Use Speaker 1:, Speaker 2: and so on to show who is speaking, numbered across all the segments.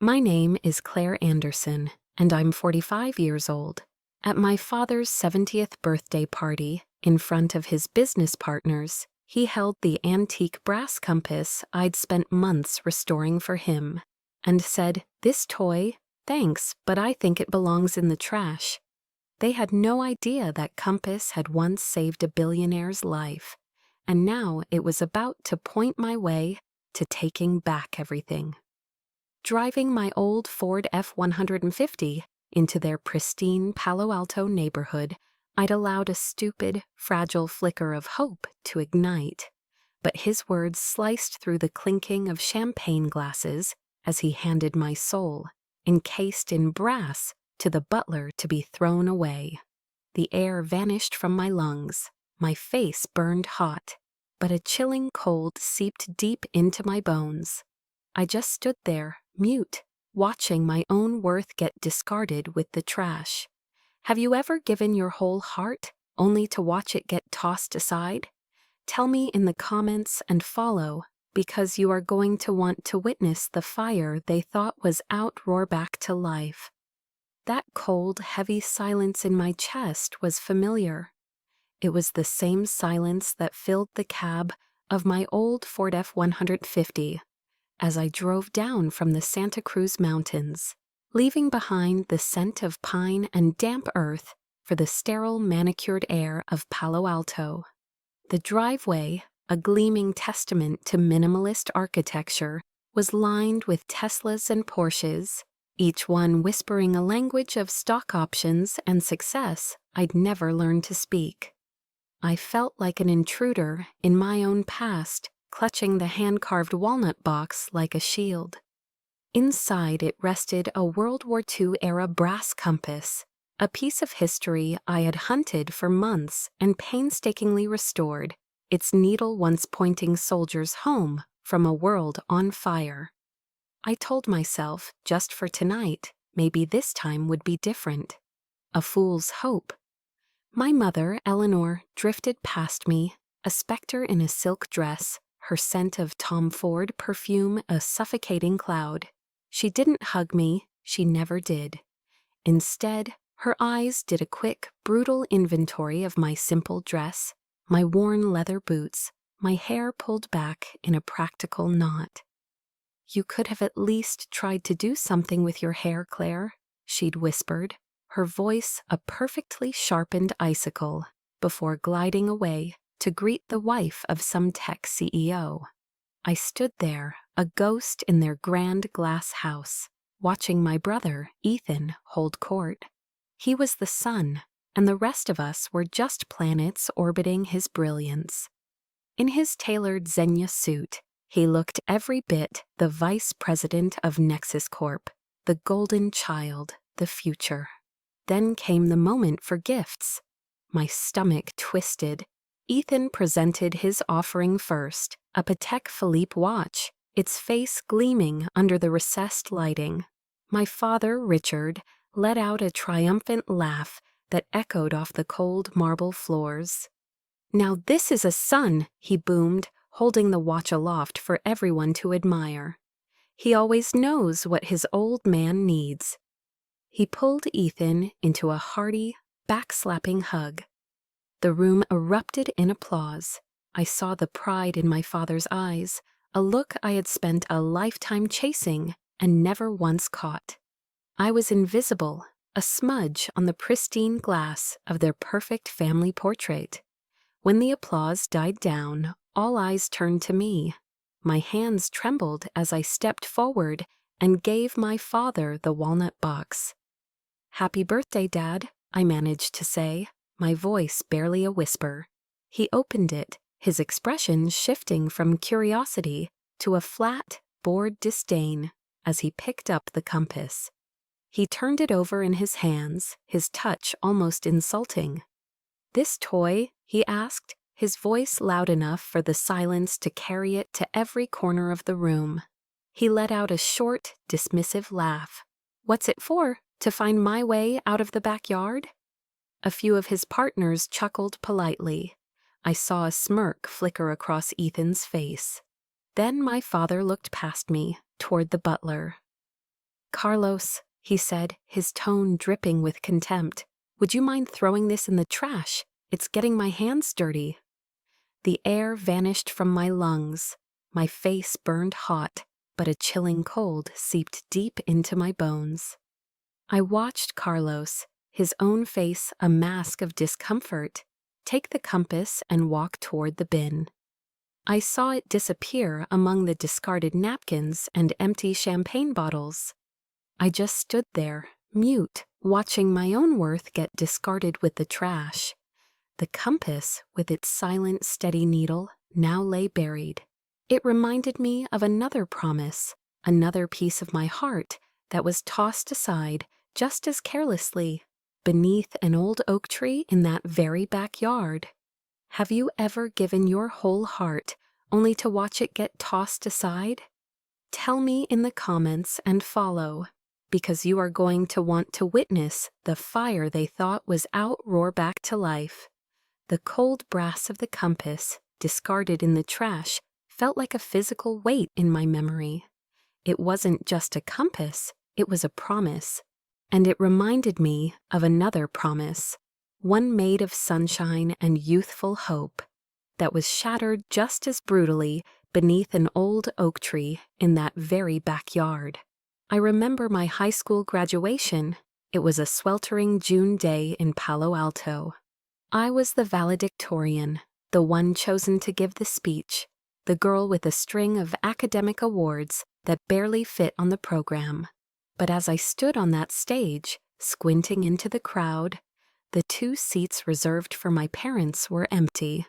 Speaker 1: My name is Claire Anderson, and I'm 45 years old. At my father's 70th birthday party, in front of his business partners, he held the antique brass compass I'd spent months restoring for him, and said, "This toy, thanks, but I think it belongs in the trash." They had no idea that compass had once saved a billionaire's life, and now it was about to point my way to taking back everything. Driving my old Ford F-150 into their pristine Palo Alto neighborhood, I'd allowed a stupid, fragile flicker of hope to ignite. But his words sliced through the clinking of champagne glasses as he handed my soul, encased in brass, to the butler to be thrown away. The air vanished from my lungs, my face burned hot, but a chilling cold seeped deep into my bones. I just stood there, mute, watching my own worth get discarded with the trash. Have you ever given your whole heart only to watch it get tossed aside? Tell me in the comments and follow, because you are going to want to witness the fire they thought was out roar back to life. That cold, heavy silence in my chest was familiar. It was the same silence that filled the cab of my old Ford F-150 as I drove down from the Santa Cruz Mountains, leaving behind the scent of pine and damp earth for the sterile, manicured air of Palo Alto. The driveway, a gleaming testament to minimalist architecture, was lined with Teslas and Porsches, each one whispering a language of stock options and success I'd never learned to speak. I felt like an intruder in my own past, clutching the hand-carved walnut box like a shield. Inside it rested a World War II-era brass compass, a piece of history I had hunted for months and painstakingly restored, its needle once pointing soldiers home from a world on fire. I told myself, just for tonight, maybe this time would be different. A fool's hope. My mother, Eleanor, drifted past me, a specter in a silk dress, her scent of Tom Ford perfume a suffocating cloud. She didn't hug me, she never did. Instead, her eyes did a quick, brutal inventory of my simple dress, my worn leather boots, my hair pulled back in a practical knot. "You could have at least tried to do something with your hair, Claire," she'd whispered, her voice a perfectly sharpened icicle, before gliding away to greet the wife of some tech CEO. I stood there, a ghost in their grand glass house, watching my brother, Ethan, hold court. He was the sun, and the rest of us were just planets orbiting his brilliance. In his tailored Xenia suit, he looked every bit the vice president of Nexus Corp, the golden child, the future. Then came the moment for gifts. My stomach twisted. Ethan presented his offering first, a Patek Philippe watch, its face gleaming under the recessed lighting. My father, Richard, let out a triumphant laugh that echoed off the cold marble floors. "Now this is a son," he boomed, holding the watch aloft for everyone to admire. "He always knows what his old man needs." He pulled Ethan into a hearty, backslapping hug. The room erupted in applause. I saw the pride in my father's eyes, a look I had spent a lifetime chasing and never once caught. I was invisible, a smudge on the pristine glass of their perfect family portrait. When the applause died down, all eyes turned to me. My hands trembled as I stepped forward and gave my father the walnut box. "Happy birthday, Dad," I managed to say, my voice barely a whisper. He opened it, his expression shifting from curiosity to a flat, bored disdain as he picked up the compass. He turned it over in his hands, his touch almost insulting. "This toy?" he asked, his voice loud enough for the silence to carry it to every corner of the room. He let out a short, dismissive laugh. "What's it for? To find my way out of the backyard?" A few of his partners chuckled politely. I saw a smirk flicker across Ethan's face. Then my father looked past me, toward the butler. "Carlos," he said, his tone dripping with contempt, "would you mind throwing this in the trash? It's getting my hands dirty." The air vanished from my lungs. My face burned hot, but a chilling cold seeped deep into my bones. I watched Carlos, his own face a mask of discomfort, take the compass and walk toward the bin. I saw it disappear among the discarded napkins and empty champagne bottles. I just stood there, mute, watching my own worth get discarded with the trash. The compass, with its silent, steady needle, now lay buried. It reminded me of another promise, another piece of my heart that was tossed aside just as carelessly, beneath an old oak tree in that very backyard. Have you ever given your whole heart only to watch it get tossed aside? Tell me in the comments and follow, because you are going to want to witness the fire they thought was out roar back to life. The cold brass of the compass, discarded in the trash, felt like a physical weight in my memory. It wasn't just a compass, it was a promise. And it reminded me of another promise, one made of sunshine and youthful hope, that was shattered just as brutally beneath an old oak tree in that very backyard. I remember my high school graduation. It was a sweltering June day in Palo Alto. I was the valedictorian, the one chosen to give the speech, the girl with a string of academic awards that barely fit on the program. But as I stood on that stage, squinting into the crowd, the 2 seats reserved for my parents were empty.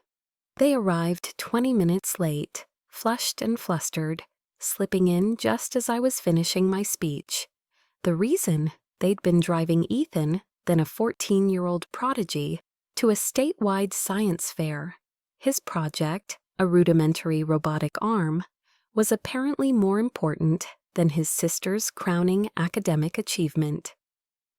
Speaker 1: They arrived 20 minutes late, flushed and flustered, slipping in just as I was finishing my speech. The reason? They'd been driving Ethan, then a 14-year-old prodigy, to a statewide science fair. His project, a rudimentary robotic arm, was apparently more important than his sister's crowning academic achievement.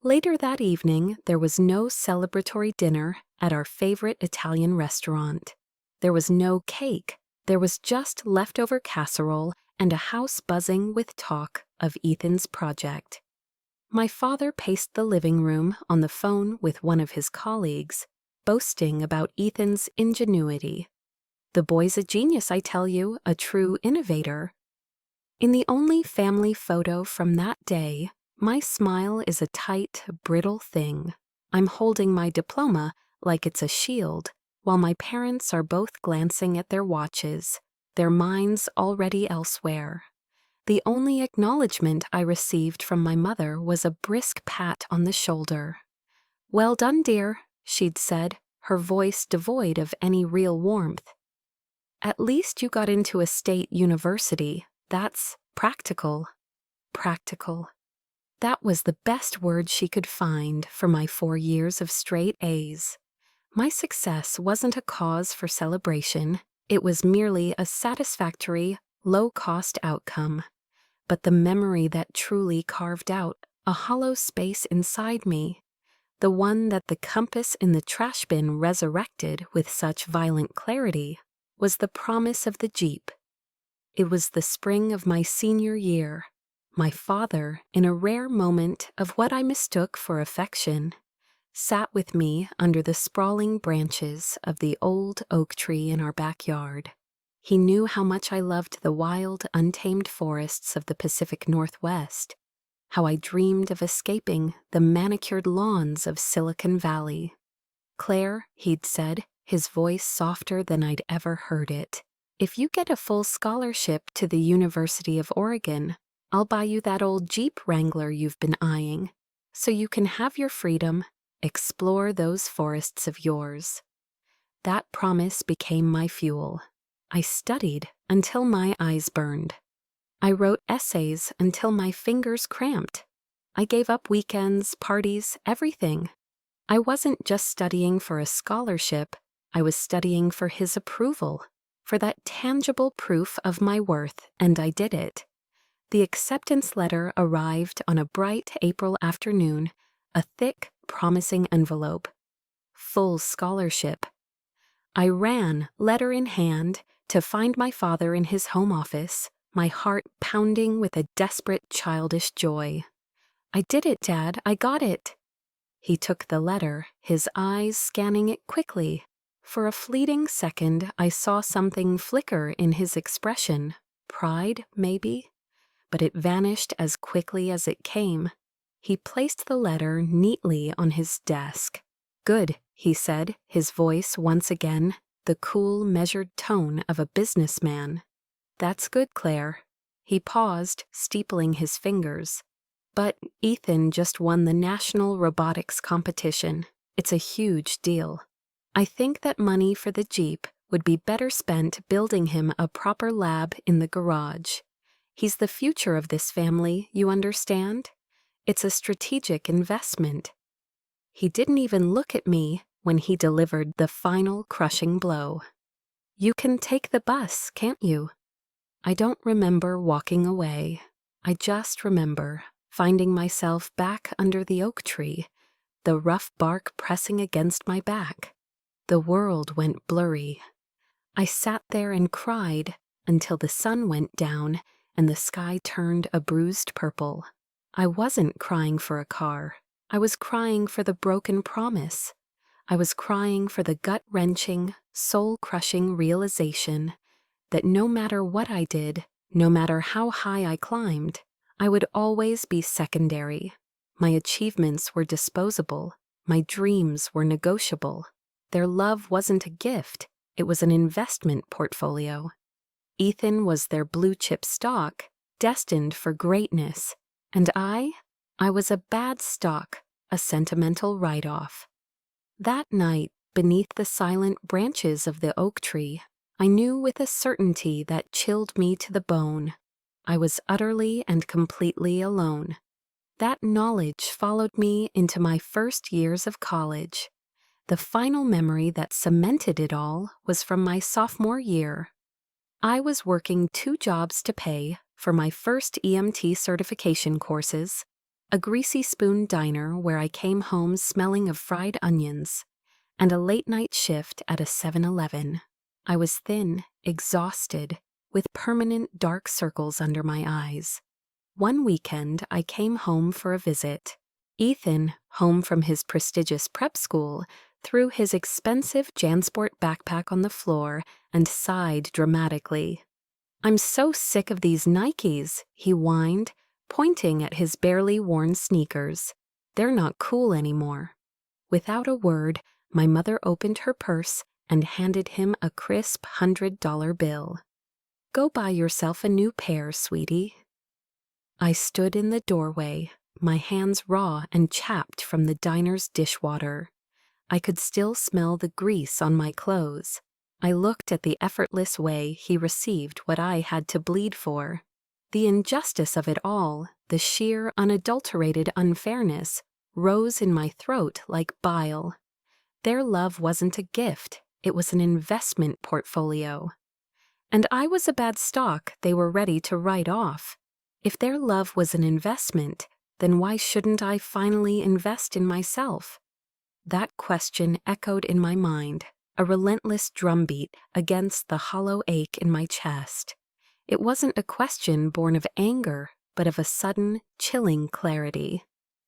Speaker 1: Later that evening, there was no celebratory dinner at our favorite Italian restaurant. There was no cake. There was just leftover casserole and a house buzzing with talk of Ethan's project. My father paced the living room on the phone with one of his colleagues, boasting about Ethan's ingenuity. "The boy's a genius, I tell you, a true innovator." In the only family photo from that day, my smile is a tight, brittle thing. I'm holding my diploma like it's a shield, while my parents are both glancing at their watches, their minds already elsewhere. The only acknowledgement I received from my mother was a brisk pat on the shoulder. "Well done, dear," she'd said, her voice devoid of any real warmth. "At least you got into a state university. That's practical." Practical. That was the best word she could find for my 4 years of straight A's. My success wasn't a cause for celebration. It was merely a satisfactory, low-cost outcome. But the memory that truly carved out a hollow space inside me, the one that the compass in the trash bin resurrected with such violent clarity, was the promise of the Jeep. It was the spring of my senior year. My father, in a rare moment of what I mistook for affection, sat with me under the sprawling branches of the old oak tree in our backyard. He knew how much I loved the wild, untamed forests of the Pacific Northwest, how I dreamed of escaping the manicured lawns of Silicon Valley. "Claire," he'd said, his voice softer than I'd ever heard it, "if you get a full scholarship to the University of Oregon, I'll buy you that old Jeep Wrangler you've been eyeing, so you can have your freedom, explore those forests of yours." That promise became my fuel. I studied until my eyes burned. I wrote essays until my fingers cramped. I gave up weekends, parties, everything. I wasn't just studying for a scholarship, I was studying for his approval, for that tangible proof of my worth, and I did it. The acceptance letter arrived on a bright April afternoon, a thick, promising envelope. Full scholarship. I ran, letter in hand, to find my father in his home office, my heart pounding with a desperate childish joy. "I did it, Dad. I got it." He took the letter, his eyes scanning it quickly. For a fleeting second, I saw something flicker in his expression. Pride, maybe? But it vanished as quickly as it came. He placed the letter neatly on his desk. "Good," he said, his voice once again, the cool, measured tone of a businessman. "That's good, Claire." He paused, steepling his fingers. "But Ethan just won the national robotics competition. It's a huge deal. I think that money for the Jeep would be better spent building him a proper lab in the garage. He's the future of this family, you understand? It's a strategic investment." He didn't even look at me when he delivered the final crushing blow. "You can take the bus, can't you?" I don't remember walking away. I just remember finding myself back under the oak tree, the rough bark pressing against my back. The world went blurry. I sat there and cried until the sun went down and the sky turned a bruised purple. I wasn't crying for a car. I was crying for the broken promise. I was crying for the gut-wrenching, soul-crushing realization that no matter what I did, no matter how high I climbed, I would always be secondary. My achievements were disposable. My dreams were negotiable. Their love wasn't a gift, it was an investment portfolio. Ethan was their blue-chip stock, destined for greatness. And I was a bad stock, a sentimental write-off. That night, beneath the silent branches of the oak tree, I knew with a certainty that chilled me to the bone. I was utterly and completely alone. That knowledge followed me into my first years of college. The final memory that cemented it all was from my sophomore year. I was working 2 jobs to pay for my first EMT certification courses, a greasy spoon diner where I came home smelling of fried onions, and a late-night shift at a 7-Eleven. I was thin, exhausted, with permanent dark circles under my eyes. One weekend, I came home for a visit. Ethan, home from his prestigious prep school, threw his expensive JanSport backpack on the floor and sighed dramatically. "I'm so sick of these Nikes," he whined, pointing at his barely worn sneakers. "They're not cool anymore." Without a word, my mother opened her purse and handed him a crisp $100 bill. "Go buy yourself a new pair, sweetie." I stood in the doorway, my hands raw and chapped from the diner's dishwater. I could still smell the grease on my clothes. I looked at the effortless way he received what I had to bleed for. The injustice of it all, the sheer, unadulterated unfairness, rose in my throat like bile. Their love wasn't a gift, it was an investment portfolio. And I was a bad stock they were ready to write off. If their love was an investment, then why shouldn't I finally invest in myself? That question echoed in my mind, a relentless drumbeat against the hollow ache in my chest. It wasn't a question born of anger, but of a sudden, chilling clarity.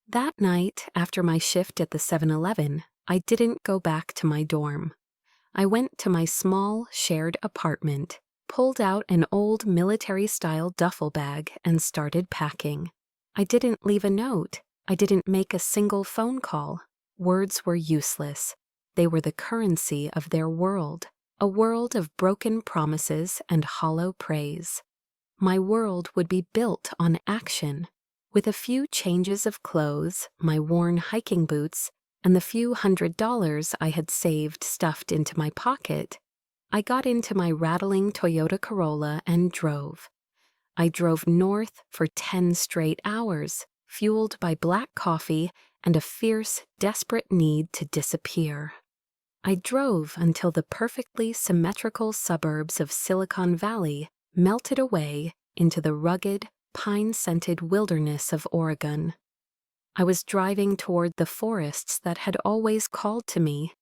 Speaker 1: That night, after my shift at the 7-Eleven, I didn't go back to my dorm. I went to my small, shared apartment, pulled out an old military-style duffel bag, and started packing. I didn't leave a note. I didn't make a single phone call. Words were useless. They were the currency of their world, a world of broken promises and hollow praise. My world would be built on action. With a few changes of clothes, my worn hiking boots, and the few $100 I had saved stuffed into my pocket, I got into my rattling Toyota Corolla and drove. I drove north for 10 straight hours, fueled by black coffee and a fierce, desperate need to disappear. I drove until the perfectly symmetrical suburbs of Silicon Valley melted away into the rugged, pine-scented wilderness of Oregon. I was driving toward the forests that had always called to me,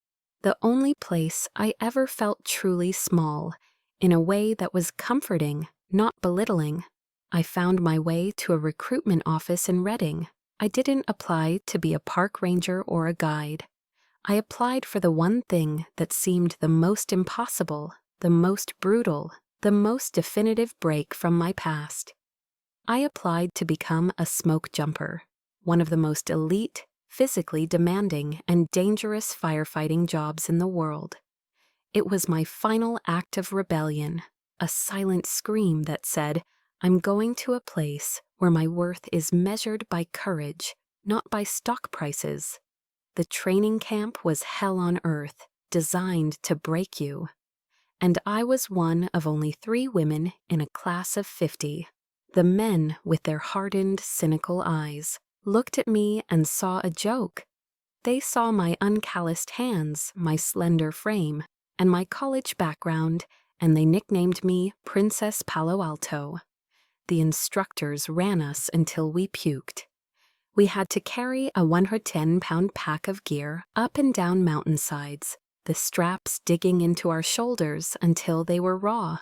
Speaker 1: the only place I ever felt truly small, in a way that was comforting, not belittling. I found my way to a recruitment office in Reading. I didn't apply to be a park ranger or a guide. I applied for the one thing that seemed the most impossible, the most brutal, the most definitive break from my past. I applied to become a smoke jumper, one of the most elite, physically demanding, and dangerous firefighting jobs in the world. It was my final act of rebellion, a silent scream that said, I'm going to a place where my worth is measured by courage, not by stock prices. The training camp was hell on earth, designed to break you. And I was one of only 3 women in a class of 50. The men, with their hardened, cynical eyes, looked at me and saw a joke. They saw my uncalloused hands, my slender frame, and my college background, and they nicknamed me Princess Palo Alto. The instructors ran us until we puked. We had to carry a 110-pound pack of gear up and down mountainsides, the straps digging into our shoulders until they were raw.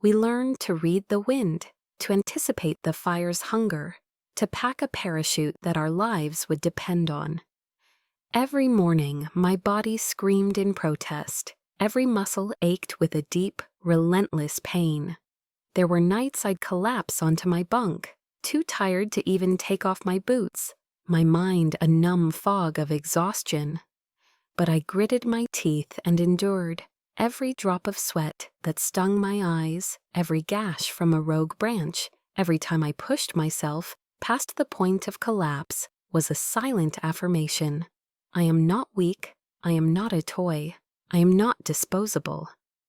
Speaker 1: We learned to read the wind, to anticipate the fire's hunger, to pack a parachute that our lives would depend on. Every morning, my body screamed in protest. Every muscle ached with a deep, relentless pain. There were nights I'd collapse onto my bunk, too tired to even take off my boots, my mind a numb fog of exhaustion. But I gritted my teeth and endured. Every drop of sweat that stung my eyes, every gash from a rogue branch, every time I pushed myself past the point of collapse was a silent affirmation. I am not weak. I am not a toy. I am not disposable.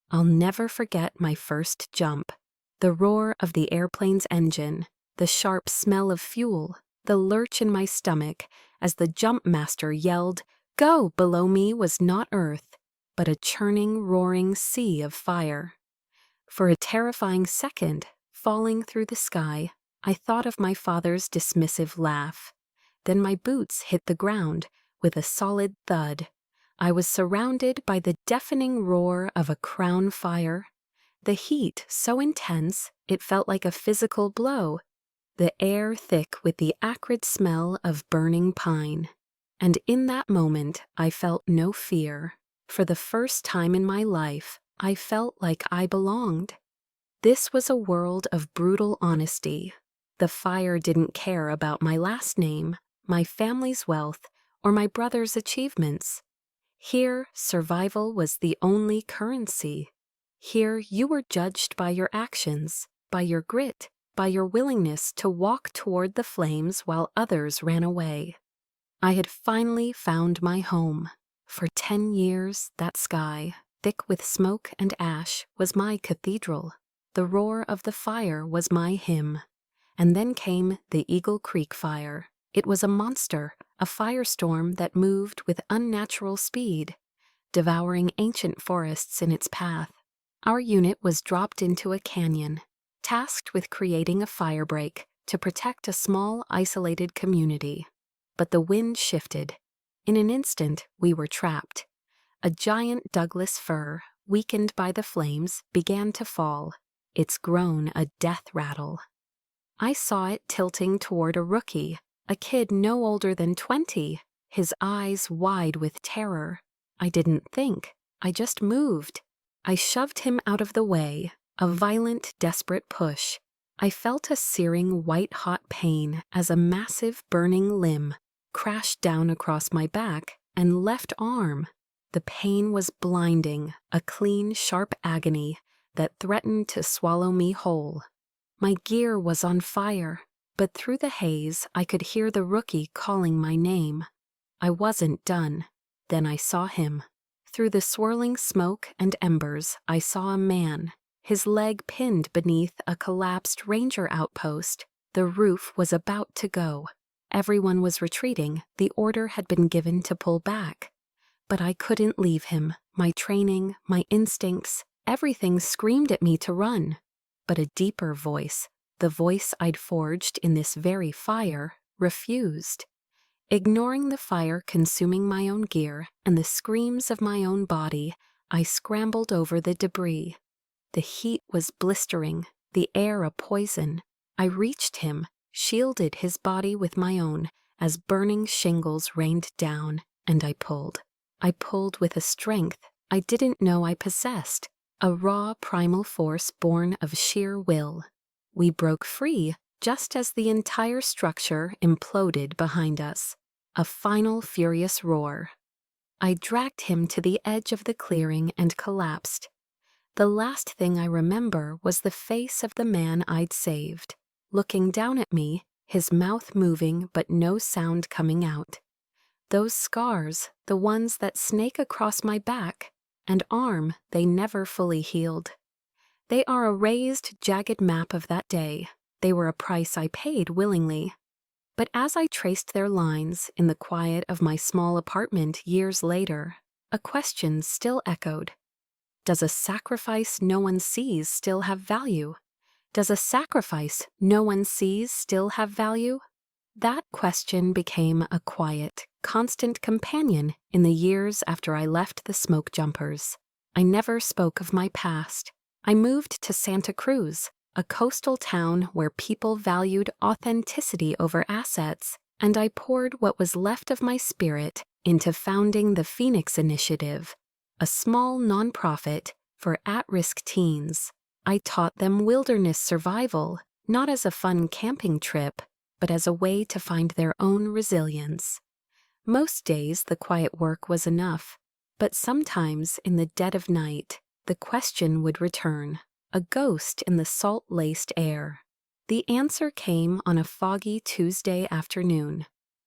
Speaker 1: I'll never forget my first jump. The roar of the airplane's engine, the sharp smell of fuel, the lurch in my stomach as the jump master yelled, "Go!" below me was not earth, but a churning, roaring sea of fire. For a terrifying second, falling through the sky, I thought of my father's dismissive laugh. Then my boots hit the ground with a solid thud. I was surrounded by the deafening roar of a crown fire. The heat so intense it felt like a physical blow, the air thick with the acrid smell of burning pine. And in that moment I felt no fear. For the first time in my life, I felt like I belonged. This was a world of brutal honesty. The fire didn't care about my last name, my family's wealth, or my brother's achievements. Here, survival was the only currency. Here, you were judged by your actions, by your grit, by your willingness to walk toward the flames while others ran away. I had finally found my home. For 10 years, that sky, thick with smoke and ash, was my cathedral. The roar of the fire was my hymn. And then came the Eagle Creek fire. It was a monster, a firestorm that moved with unnatural speed, devouring ancient forests in its path. Our unit was dropped into a canyon, tasked with creating a firebreak to protect a small, isolated community. But the wind shifted. In an instant, we were trapped. A giant Douglas fir, weakened by the flames, began to fall, its groan a death rattle. I saw it tilting toward a rookie, a kid no older than 20, his eyes wide with terror. I didn't think, I just moved. I shoved him out of the way, a violent, desperate push. I felt a searing white-hot pain as a massive, burning limb crashed down across my back and left arm. The pain was blinding, a clean, sharp agony that threatened to swallow me whole. My gear was on fire, but through the haze I could hear the rookie calling my name. I wasn't done. Then I saw him. Through the swirling smoke and embers, I saw a man, his leg pinned beneath a collapsed ranger outpost. The roof was about to go. Everyone was retreating. The order had been given to pull back. But I couldn't leave him. My training, my instincts, everything screamed at me to run. But a deeper voice, the voice I'd forged in this very fire, refused. Ignoring the fire consuming my own gear and the screams of my own body, I scrambled over the debris. The heat was blistering. the air a poison. I reached him, shielded his body with my own, as burning shingles rained down, and I pulled. I pulled with a strength I didn't know I possessed, a raw primal force born of sheer will. We broke free just as the entire structure imploded behind us, a final furious roar. I dragged him to the edge of the clearing and collapsed. The last thing I remember was the face of the man I'd saved, looking down at me, his mouth moving but no sound coming out. Those scars, the ones that snake across my back and arm, they never fully healed. They are a raised, jagged map of that day. They were a price I paid willingly. But as I traced their lines in the quiet of my small apartment years later, a question still echoed. Does a sacrifice no one sees still have value? Does a sacrifice no one sees still have value? That question became a quiet, constant companion in the years after I left the smoke jumpers. I never spoke of my past. I moved to Santa Cruz, a coastal town where people valued authenticity over assets, and I poured what was left of my spirit into founding the Phoenix Initiative, a small nonprofit for at-risk teens. I taught them wilderness survival, not as a fun camping trip, but as a way to find their own resilience. Most days the quiet work was enough, but sometimes in the dead of night, the question would return, a ghost in the salt-laced air. The answer came on a foggy Tuesday afternoon.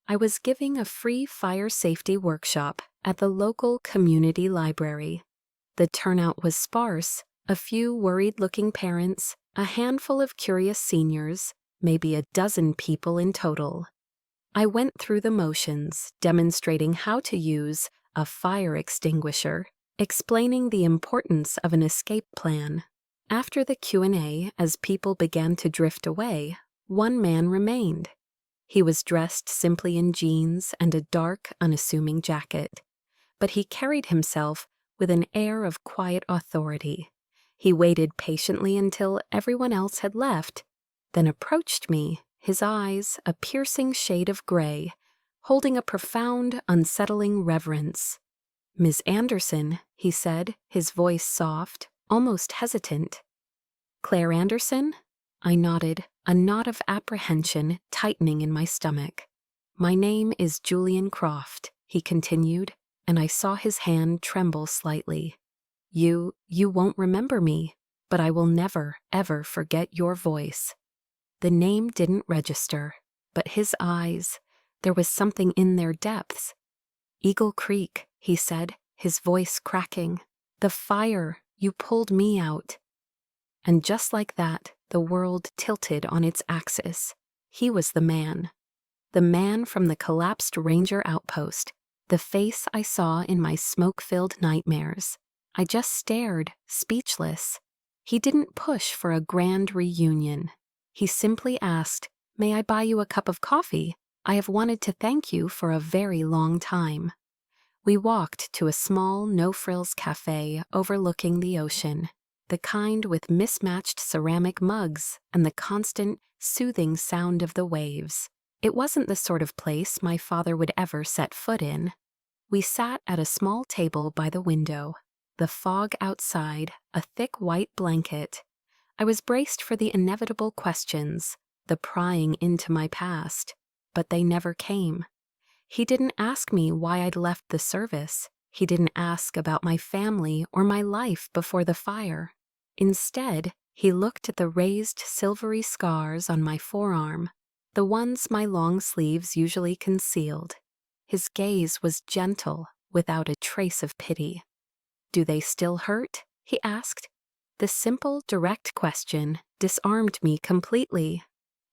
Speaker 1: I was giving a free fire safety workshop at the local community library. The turnout was sparse, a few worried-looking parents, a handful of curious seniors, maybe a dozen people in total. I went through the motions, demonstrating how to use a fire extinguisher, explaining the importance of an escape plan. After the Q&A, as people began to drift away, one man remained. He was dressed simply in jeans and a dark, unassuming jacket, but he carried himself with an air of quiet authority. He waited patiently until everyone else had left, then approached me, his eyes a piercing shade of gray, holding a profound, unsettling reverence. "Ms. Anderson," he said, his voice soft, almost hesitant. "Claire Anderson?" I nodded, a knot of apprehension tightening in my stomach. "My name is Julian Croft," he continued, and I saw his hand tremble slightly. You won't remember me, but I will never, ever forget your voice." The name didn't register, but his eyes, there was something in their depths. "Eagle Creek," he said, his voice cracking. "The fire, you pulled me out." And just like that, the world tilted on its axis. He was the man from the collapsed ranger outpost, the face I saw in my smoke-filled nightmares. I just stared, speechless. He didn't push for a grand reunion. He simply asked, "May I buy you a cup of coffee? I have wanted to thank you for a very long time." We walked to a small, no-frills cafe overlooking the ocean, the kind with mismatched ceramic mugs and the constant, soothing sound of the waves. It wasn't the sort of place my father would ever set foot in. We sat at a small table by the window, the fog outside, a thick white blanket. I was braced for the inevitable questions, the prying into my past, but they never came. He didn't ask me why I'd left the service. He didn't ask about my family or my life before the fire. Instead, he looked at the raised silvery scars on my forearm, the ones my long sleeves usually concealed. His gaze was gentle, without a trace of pity. "Do they still hurt?" he asked. The simple, direct question disarmed me completely.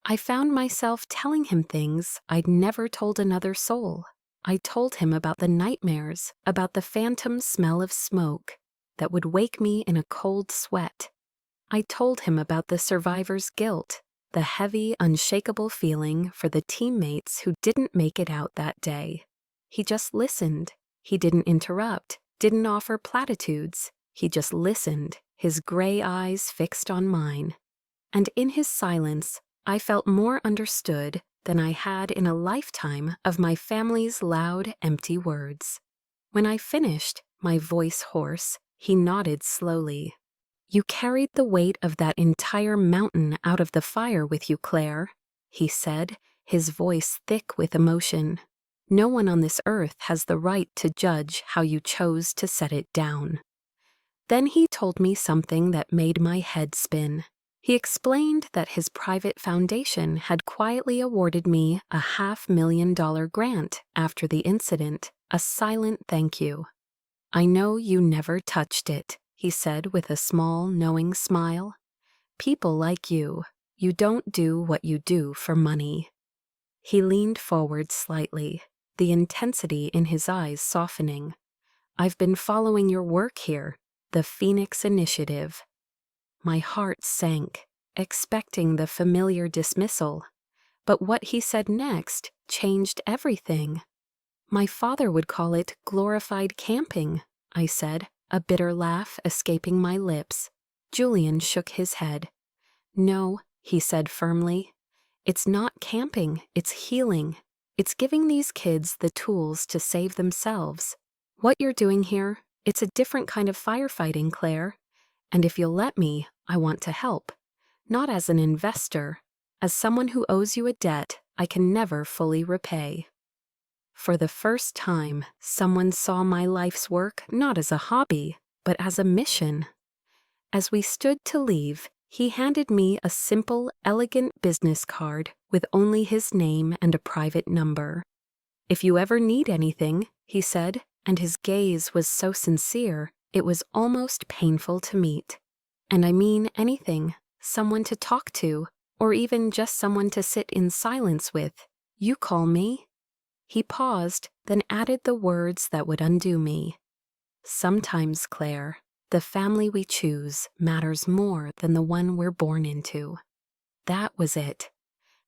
Speaker 1: I found myself telling him things I'd never told another soul. I told him about the nightmares, about the phantom smell of smoke that would wake me in a cold sweat. I told him about the survivor's guilt, the heavy, unshakable feeling for the teammates who didn't make it out that day. He just listened. He didn't interrupt, didn't offer platitudes. He just listened, his gray eyes fixed on mine. and in his silence, I felt more understood than I had in a lifetime of my family's loud, empty words. When I finished, my voice hoarse, he nodded slowly. "You carried the weight of that entire mountain out of the fire with you, Claire," he said, his voice thick with emotion. "No one on this earth has the right to judge how you chose to set it down." Then he told me something that made my head spin. He explained that his private foundation had quietly awarded me a $500,000 grant after the incident, a silent thank you. "I know you never touched it," he said with a small, knowing smile. "People like you don't do what you do for money." He leaned forward slightly, the intensity in his eyes softening. "I've been following your work here, the Phoenix Initiative." My heart sank, expecting the familiar dismissal. But what he said next changed everything. "My father would call it glorified camping," I said, a bitter laugh escaping my lips. Julian shook his head. "No," he said firmly. "It's not camping, it's healing. It's giving these kids the tools to save themselves. What you're doing here, it's a different kind of firefighting, Claire. And if you'll let me, I want to help. Not as an investor, as someone who owes you a debt I can never fully repay." For the first time, someone saw my life's work not as a hobby, but as a mission. As we stood to leave, he handed me a simple, elegant business card with only his name and a private number. "If you ever need anything," he said, and his gaze was so sincere, it was almost painful to meet. "And I mean anything, someone to talk to, or even just someone to sit in silence with. You call me." He paused, then added the words that would undo me. "Sometimes, Claire, the family we choose matters more than the one we're born into." That was it.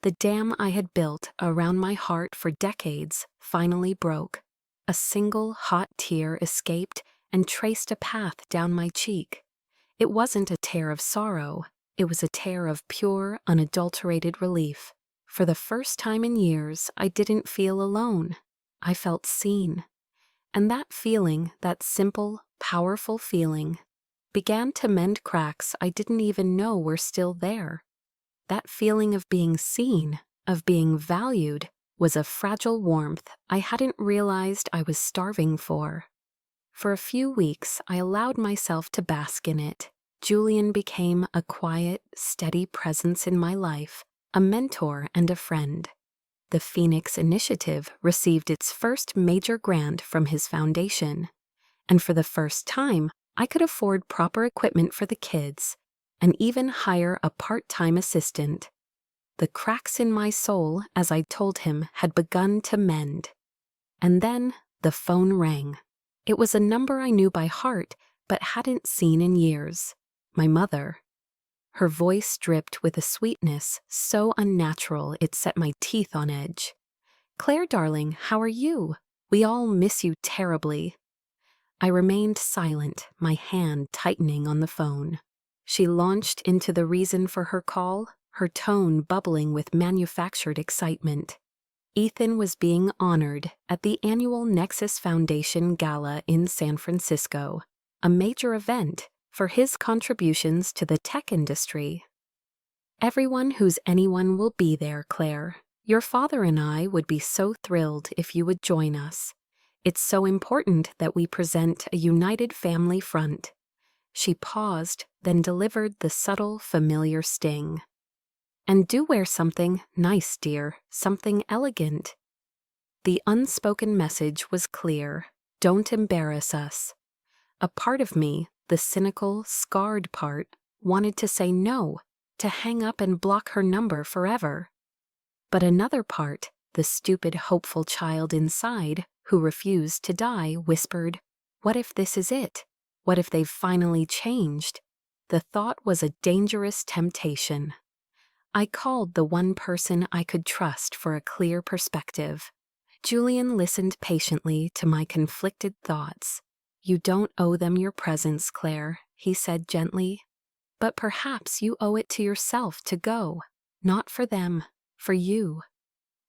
Speaker 1: The dam I had built around my heart for decades finally broke. A single hot tear escaped and traced a path down my cheek. It wasn't a tear of sorrow. It was a tear of pure, unadulterated relief. For the first time in years, I didn't feel alone. I felt seen. And that feeling, that simple, powerful feeling, began to mend cracks I didn't even know were still there. That feeling of being seen, of being valued, was a fragile warmth I hadn't realized I was starving for. For a few weeks, I allowed myself to bask in it. Julian became a quiet, steady presence in my life, a mentor and a friend. The Phoenix Initiative received its first major grant from his foundation, and for the first time, I could afford proper equipment for the kids and even hire a part-time assistant. The cracks in my soul, as I told him, had begun to mend. And then the phone rang. It was a number I knew by heart but hadn't seen in years. My mother. Her voice dripped with a sweetness so unnatural it set my teeth on edge. "Claire, darling, how are you? We all miss you terribly." I remained silent, my hand tightening on the phone. She launched into the reason for her call, her tone bubbling with manufactured excitement. Ethan was being honored at the annual Nexus Foundation Gala in San Francisco, a major event for his contributions to the tech industry. "Everyone who's anyone will be there, Claire. Your father and I would be so thrilled if you would join us. It's so important that we present a united family front." She paused, then delivered the subtle, familiar sting. "And do wear something nice, dear, something elegant." The unspoken message was clear. Don't embarrass us. A part of me, the cynical, scarred part, wanted to say no, to hang up and block her number forever. But another part, the stupid, hopeful child inside, who refused to die, whispered, "What if this is it? What if they've finally changed?" The thought was a dangerous temptation. I called the one person I could trust for a clear perspective. Julian listened patiently to my conflicted thoughts. "You don't owe them your presence, Claire," he said gently. But perhaps you owe it to yourself to go, not for them, for you.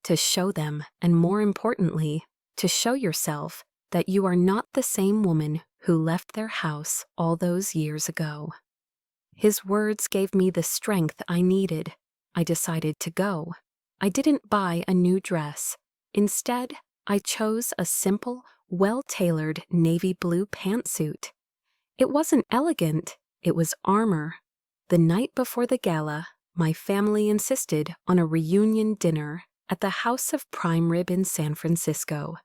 Speaker 1: To show them, and more importantly, to show yourself that you are not the same woman who left their house all those years ago. His words gave me the strength I needed. I decided to go. I didn't buy a new dress. Instead, I chose a simple, well-tailored navy blue pantsuit. It wasn't elegant, it was armor. The night before the gala, my family insisted on a reunion dinner at the House of Prime Rib in San Francisco.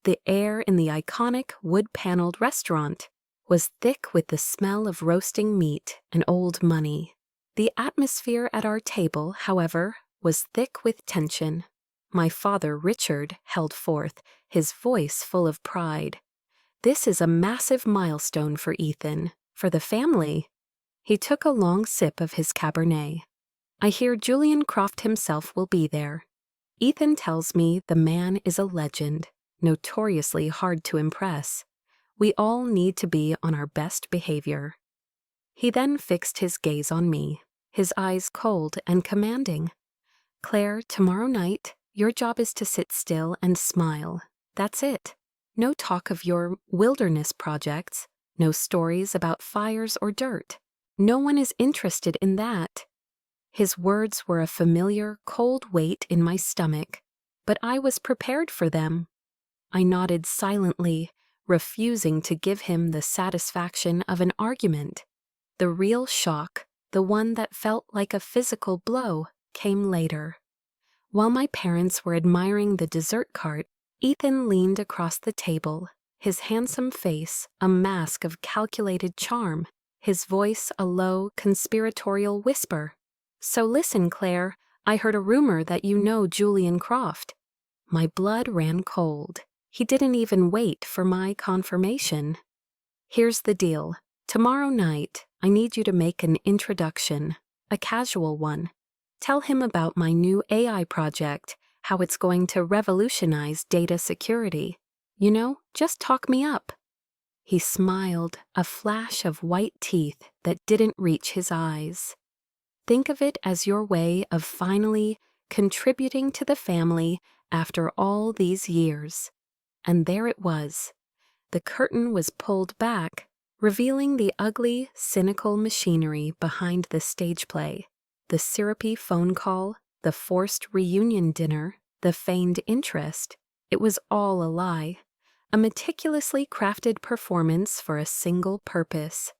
Speaker 1: The air in the iconic wood-paneled restaurant was thick with the smell of roasting meat and old money. The atmosphere at our table, however, was thick with tension. My father, Richard, held forth, his voice full of pride. "This is a massive milestone for Ethan, for the family." He took a long sip of his Cabernet. "I hear Julian Croft himself will be there. Ethan tells me the man is a legend, notoriously hard to impress. We all need to be on our best behavior." He then fixed his gaze on me, his eyes cold and commanding. "Claire, tomorrow night, your job is to sit still and smile. That's it. No talk of your wilderness projects, no stories about fires or dirt. No one is interested in that." His words were a familiar, cold weight in my stomach, but I was prepared for them. I nodded silently, refusing to give him the satisfaction of an argument. The real shock, the one that felt like a physical blow, came later. While my parents were admiring the dessert cart, Ethan leaned across the table, his handsome face a mask of calculated charm, his voice a low, conspiratorial whisper. "So listen, Claire, I heard a rumor that you know Julian Croft." My blood ran cold. He didn't even wait for my confirmation. "Here's the deal. Tomorrow night, I need you to make an introduction, a casual one. Tell him about my new AI project, how it's going to revolutionize data security. You know, just talk me up." He smiled, a flash of white teeth that didn't reach his eyes. "Think of it as your way of finally contributing to the family after all these years." And there it was. The curtain was pulled back, revealing the ugly, cynical machinery behind the stage play. The syrupy phone call, the forced reunion dinner, the feigned interest. It was all a lie. A meticulously crafted performance for a single purpose.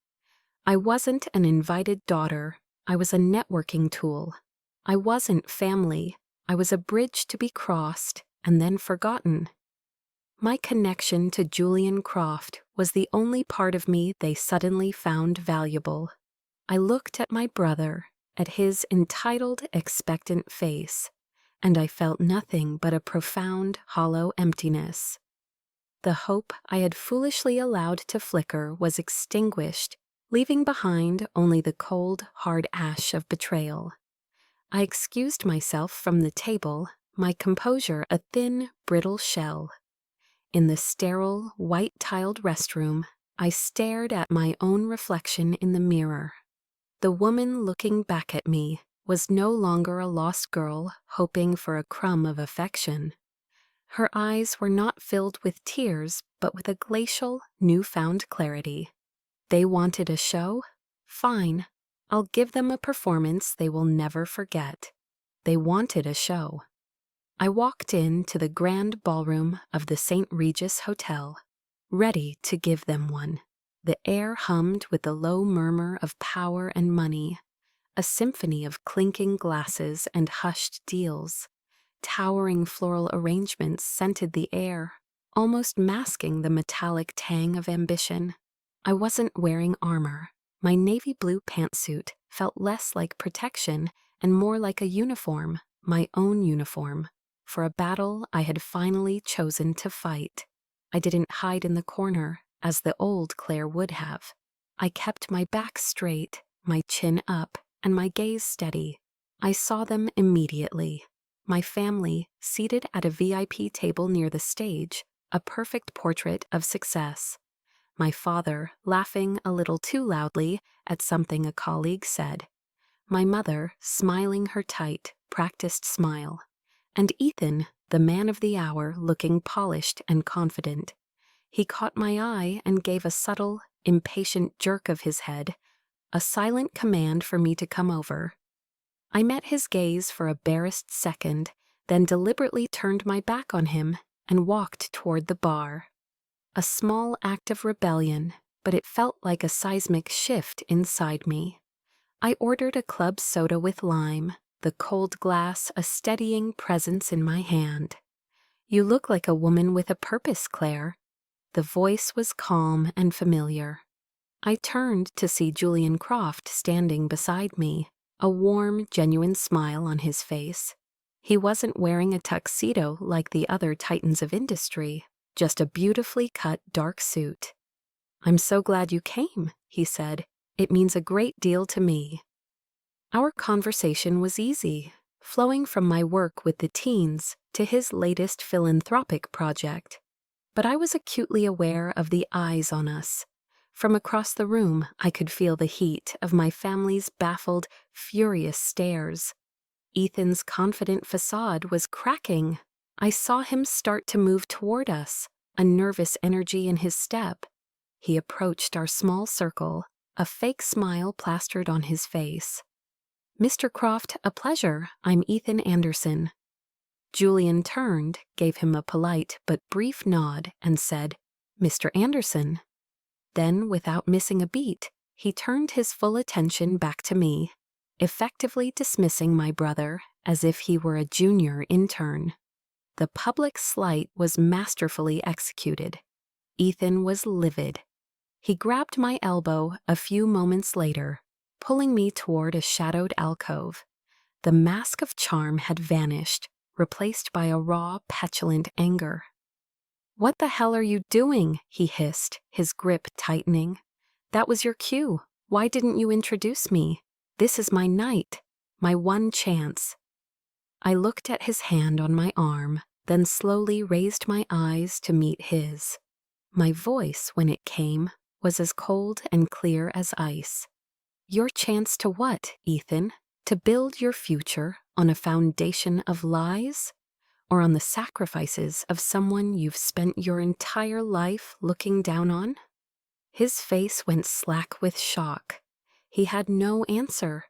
Speaker 1: I wasn't an invited daughter. I was a networking tool. I wasn't family. I was a bridge to be crossed and then forgotten. My connection to Julian Croft was the only part of me they suddenly found valuable. I looked at my brother, at his entitled, expectant face, and I felt nothing but a profound, hollow emptiness. The hope I had foolishly allowed to flicker was extinguished, leaving behind only the cold, hard ash of betrayal. I excused myself from the table, my composure a thin, brittle shell. In the sterile, white-tiled restroom, I stared at my own reflection in the mirror. The woman looking back at me was no longer a lost girl hoping for a crumb of affection. Her eyes were not filled with tears, but with a glacial, newfound clarity. They wanted a show? Fine. I'll give them a performance they will never forget. They wanted a show. I walked into the grand ballroom of the St. Regis Hotel, ready to give them one. The air hummed with the low murmur of power and money, a symphony of clinking glasses and hushed deals. Towering floral arrangements scented the air, almost masking the metallic tang of ambition. I wasn't wearing armor. My navy blue pantsuit felt less like protection and more like a uniform, my own uniform, for a battle I had finally chosen to fight. I didn't hide in the corner, as the old Claire would have. I kept my back straight, my chin up, and my gaze steady. I saw them immediately. My family, seated at a VIP table near the stage, a perfect portrait of success. my father laughing a little too loudly at something a colleague said, my mother smiling her tight, practiced smile, and Ethan, the man of the hour, looking polished and confident. He caught my eye and gave a subtle, impatient jerk of his head, a silent command for me to come over. I met his gaze for a barest second, then deliberately turned my back on him and walked toward the bar. A small act of rebellion, but it felt like a seismic shift inside me. I ordered a club soda with lime, the cold glass a steadying presence in my hand. You look like a woman with a purpose, Claire. The voice was calm and familiar. I turned to see Julian Croft standing beside me, a warm, genuine smile on his face. He wasn't wearing a tuxedo like the other titans of industry, just a beautifully cut dark suit. "I'm so glad you came," he said. "It means a great deal to me." Our conversation was easy, flowing from my work with the teens to his latest philanthropic project. But I was acutely aware of the eyes on us. From across the room, I could feel the heat of my family's baffled, furious stares. Ethan's confident facade was cracking. I saw him start to move toward us, a nervous energy in his step. He approached our small circle, a fake smile plastered on his face. "Mr. Croft, a pleasure. I'm Ethan Anderson." Julian turned, gave him a polite but brief nod, and said, "Mr. Anderson." Then, without missing a beat, he turned his full attention back to me, effectively dismissing my brother as if he were a junior intern. The public slight was masterfully executed. Ethan was livid. He grabbed my elbow a few moments later, pulling me toward a shadowed alcove. The mask of charm had vanished, replaced by a raw, petulant anger. "What the hell are you doing?" he hissed, his grip tightening. "That was your cue. Why didn't you introduce me? This is my night, my one chance." I looked at his hand on my arm, then slowly raised my eyes to meet his. My voice, when it came, was as cold and clear as ice. "Your chance to what, Ethan? To build your future on a foundation of lies? Or on the sacrifices of someone you've spent your entire life looking down on?" His face went slack with shock. He had no answer.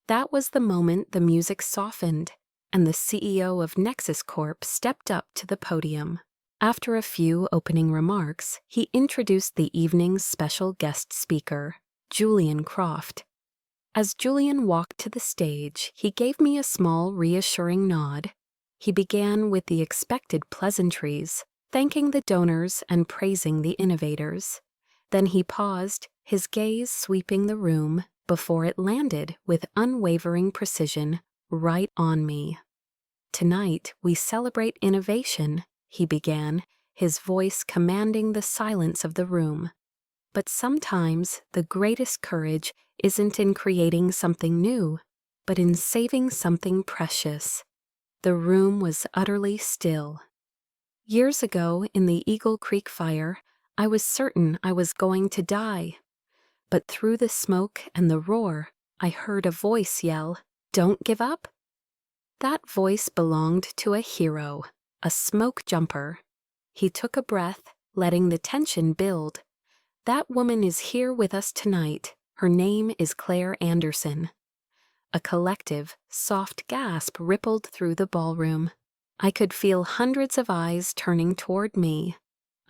Speaker 1: That was the moment the music softened, and the CEO of Nexus Corp stepped up to the podium. After a few opening remarks, he introduced the evening's special guest speaker, Julian Croft. As Julian walked to the stage, he gave me a small, reassuring nod. He began with the expected pleasantries, thanking the donors and praising the innovators. Then he paused, his gaze sweeping the room, before it landed with unwavering precision right on me. "Tonight, we celebrate innovation," he began, his voice commanding the silence of the room. "But sometimes the greatest courage isn't in creating something new, but in saving something precious." The room was utterly still. Years ago, in the Eagle Creek fire, I was certain I was going to die. But through the smoke and the roar, I heard a voice yell, "Don't give up." That voice belonged to a hero, a smoke jumper. He took a breath, letting the tension build. "That woman is here with us tonight. Her name is Claire Anderson." A collective, soft gasp rippled through the ballroom. I could feel hundreds of eyes turning toward me.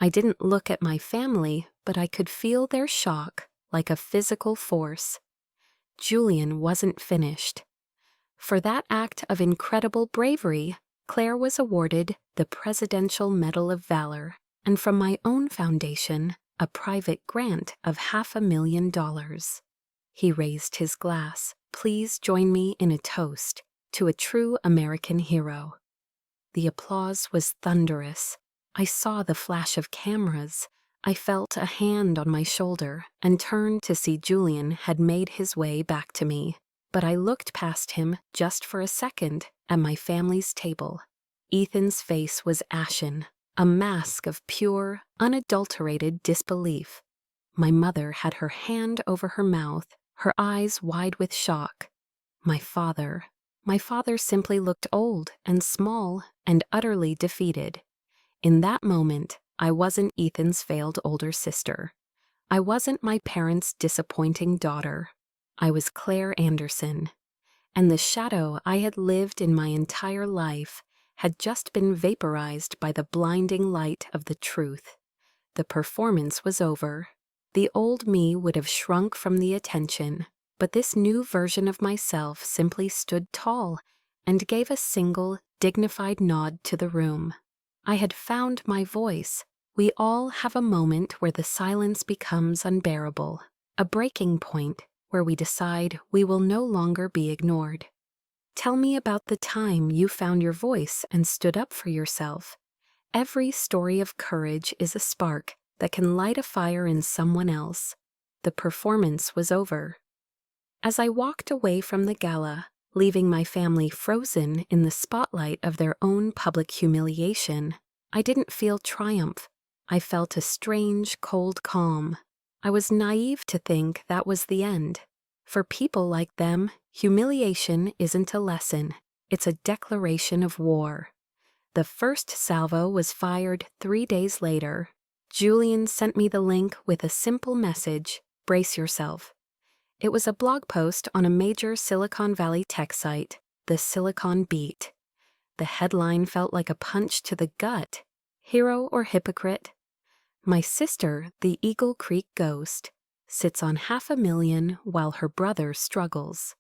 Speaker 1: I didn't look at my family, but I could feel their shock, like a physical force. Julian wasn't finished. For that act of incredible bravery, Claire was awarded the Presidential Medal of Valor, and from my own foundation, a private grant of $500,000. He raised his glass. "Please join me in a toast to a true American hero." The applause was thunderous. I saw the flash of cameras. I felt a hand on my shoulder and turned to see Julian had made his way back to me. But I looked past him just for a second at my family's table. Ethan's face was ashen, a mask of pure, unadulterated disbelief. My mother had her hand over her mouth, her eyes wide with shock. My father simply looked old and small and utterly defeated. In that moment, I wasn't Ethan's failed older sister. I wasn't my parents' disappointing daughter. I was Claire Anderson, and the shadow I had lived in my entire life had just been vaporized by the blinding light of the truth. The performance was over. The old me would have shrunk from the attention, but this new version of myself simply stood tall and gave a single, dignified nod to the room. I had found my voice. We all have a moment where the silence becomes unbearable, a breaking point where we decide we will no longer be ignored. Tell me about the time you found your voice and stood up for yourself. Every story of courage is a spark that can light a fire in someone else. The performance was over. As I walked away from the gala, leaving my family frozen in the spotlight of their own public humiliation, I didn't feel triumph. I felt a strange, cold calm. I was naive to think that was the end. For people like them, humiliation isn't a lesson, it's a declaration of war. The first salvo was fired 3 days later. Julian sent me the link with a simple message: brace yourself. It was a blog post on a major Silicon Valley tech site, the Silicon Beat. The headline felt like a punch to the gut. Hero or hypocrite? My sister, the Eagle Creek ghost, sits on $500,000 while her brother struggles.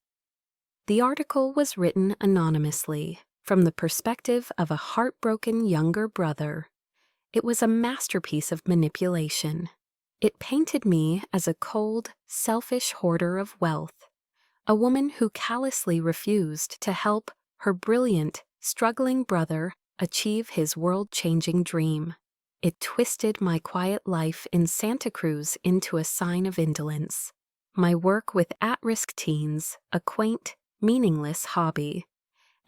Speaker 1: The article was written anonymously, from the perspective of a heartbroken younger brother. It was a masterpiece of manipulation. It painted me as a cold, selfish hoarder of wealth, a woman who callously refused to help her brilliant, struggling brother achieve his world-changing dream. It twisted my quiet life in Santa Cruz into a sign of indolence. My work with at-risk teens, a quaint, meaningless hobby.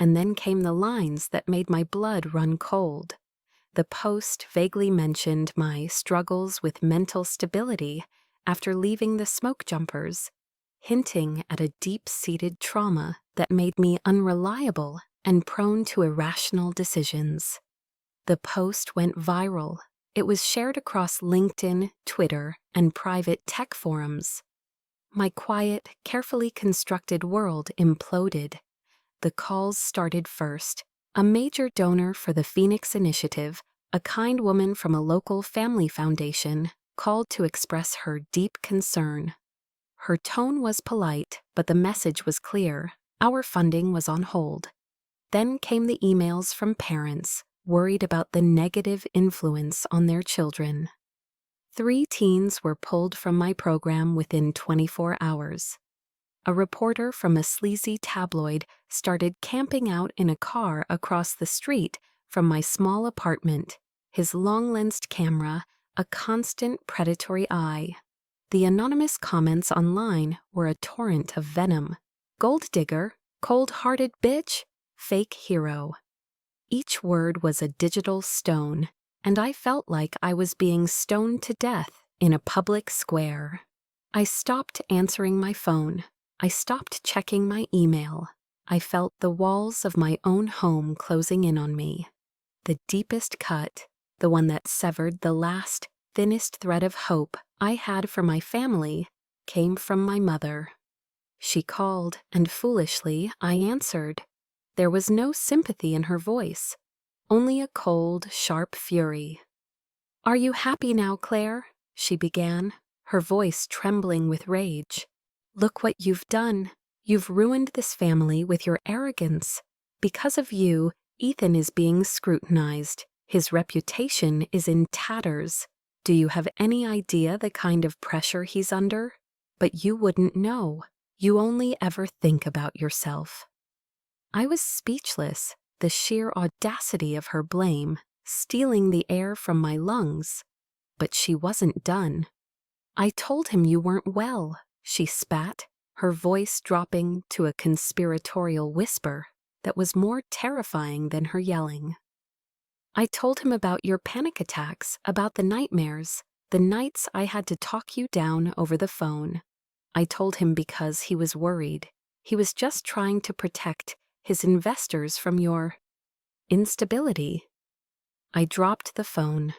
Speaker 1: And then came the lines that made my blood run cold. The post vaguely mentioned my struggles with mental stability after leaving the smoke jumpers, hinting at a deep-seated trauma that made me unreliable and prone to irrational decisions. The post went viral. It was shared across LinkedIn, Twitter, and private tech forums. My quiet, carefully constructed world imploded. The calls started first. A major donor for the Phoenix Initiative, a kind woman from a local family foundation, called to express her deep concern. Her tone was polite, but the message was clear. Our funding was on hold. Then came the emails from parents, worried about the negative influence on their children. 3 teens were pulled from my program within 24 hours. A reporter from a sleazy tabloid started camping out in a car across the street from my small apartment, his long-lensed camera a constant predatory eye. The anonymous comments online were a torrent of venom. Gold digger, cold-hearted bitch, fake hero. Each word was a digital stone, and I felt like I was being stoned to death in a public square. I stopped answering my phone. I stopped checking my email. I felt the walls of my own home closing in on me. The deepest cut, the one that severed the last, thinnest thread of hope I had for my family, came from my mother. She called, and foolishly I answered. There was no sympathy in her voice, only a cold, sharp fury. "Are you happy now, Claire?" she began, her voice trembling with rage. "Look what you've done. You've ruined this family with your arrogance. Because of you, Ethan is being scrutinized. His reputation is in tatters. Do you have any idea the kind of pressure he's under? But you wouldn't know. You only ever think about yourself." I was speechless, the sheer audacity of her blame, stealing the air from my lungs. But she wasn't done. "I told him you weren't well," she spat, her voice dropping to a conspiratorial whisper that was more terrifying than her yelling. "I told him about your panic attacks, about the nightmares. The nights I had to talk you down over the phone. I told him because he was worried. He was just trying to protect his investors from your instability. I dropped the phone.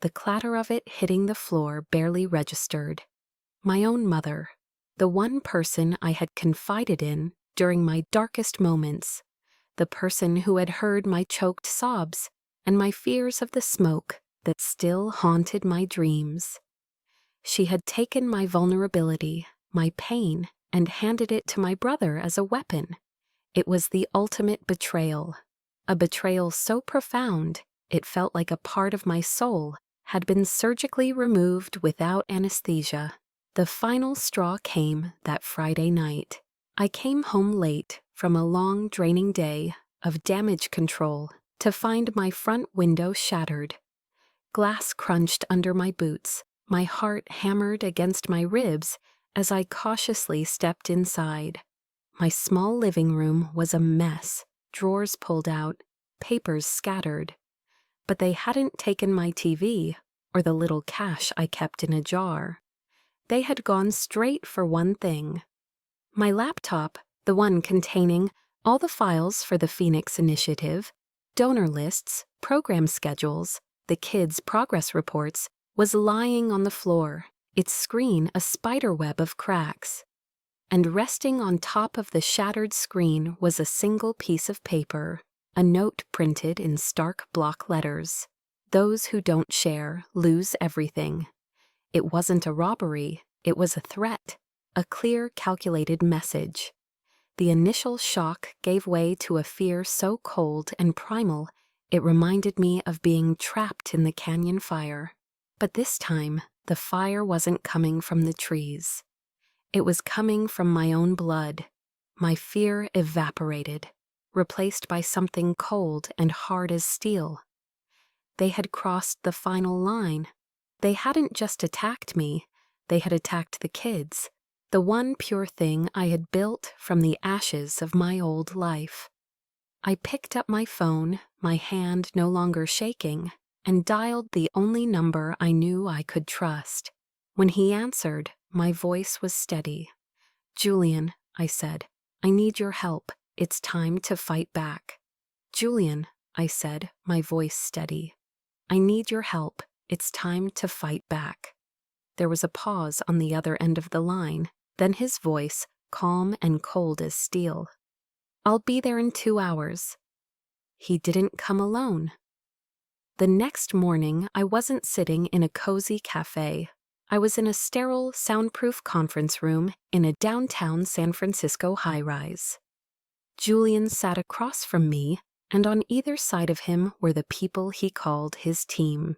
Speaker 1: The clatter of it hitting the floor barely registered. My own mother, the one person I had confided in during my darkest moments, the person who had heard my choked sobs and my fears of the smoke that still haunted my dreams. She had taken my vulnerability, my pain, and handed it to my brother as a weapon. It was the ultimate betrayal, a betrayal so profound it felt like a part of my soul had been surgically removed without anesthesia. The final straw came that Friday night. I came home late from a long, draining day of damage control to find my front window shattered. Glass crunched under my boots, my heart hammered against my ribs as I cautiously stepped inside. My small living room was a mess, drawers pulled out, papers scattered. But they hadn't taken my TV or the little cash I kept in a jar. They had gone straight for one thing. My laptop, the one containing all the files for the Phoenix Initiative, donor lists, program schedules, the kids' progress reports, was lying on the floor, its screen a spiderweb of cracks. And resting on top of the shattered screen was a single piece of paper, a note printed in stark block letters. Those who don't share lose everything. It wasn't a robbery, it was a threat, a clear, calculated message. The initial shock gave way to a fear so cold and primal it reminded me of being trapped in the canyon fire. But this time, the fire wasn't coming from the trees. It was coming from my own blood. My fear evaporated, replaced by something cold and hard as steel. They had crossed the final line. They hadn't just attacked me, they had attacked the kids, the one pure thing I had built from the ashes of my old life. I picked up my phone, my hand no longer shaking, and dialed the only number I knew I could trust. When he answered, my voice was steady. "Julian," I said, "I need your help. It's time to fight back." "Julian," I said, my voice steady, "I need your help. It's time to fight back." There was a pause on the other end of the line, then his voice, calm and cold as steel. "I'll be there in 2 hours." He didn't come alone. The next morning, I wasn't sitting in a cozy cafe. I was in a sterile, soundproof conference room in a downtown San Francisco high-rise. Julian sat across from me, and on either side of him were the people he called his team.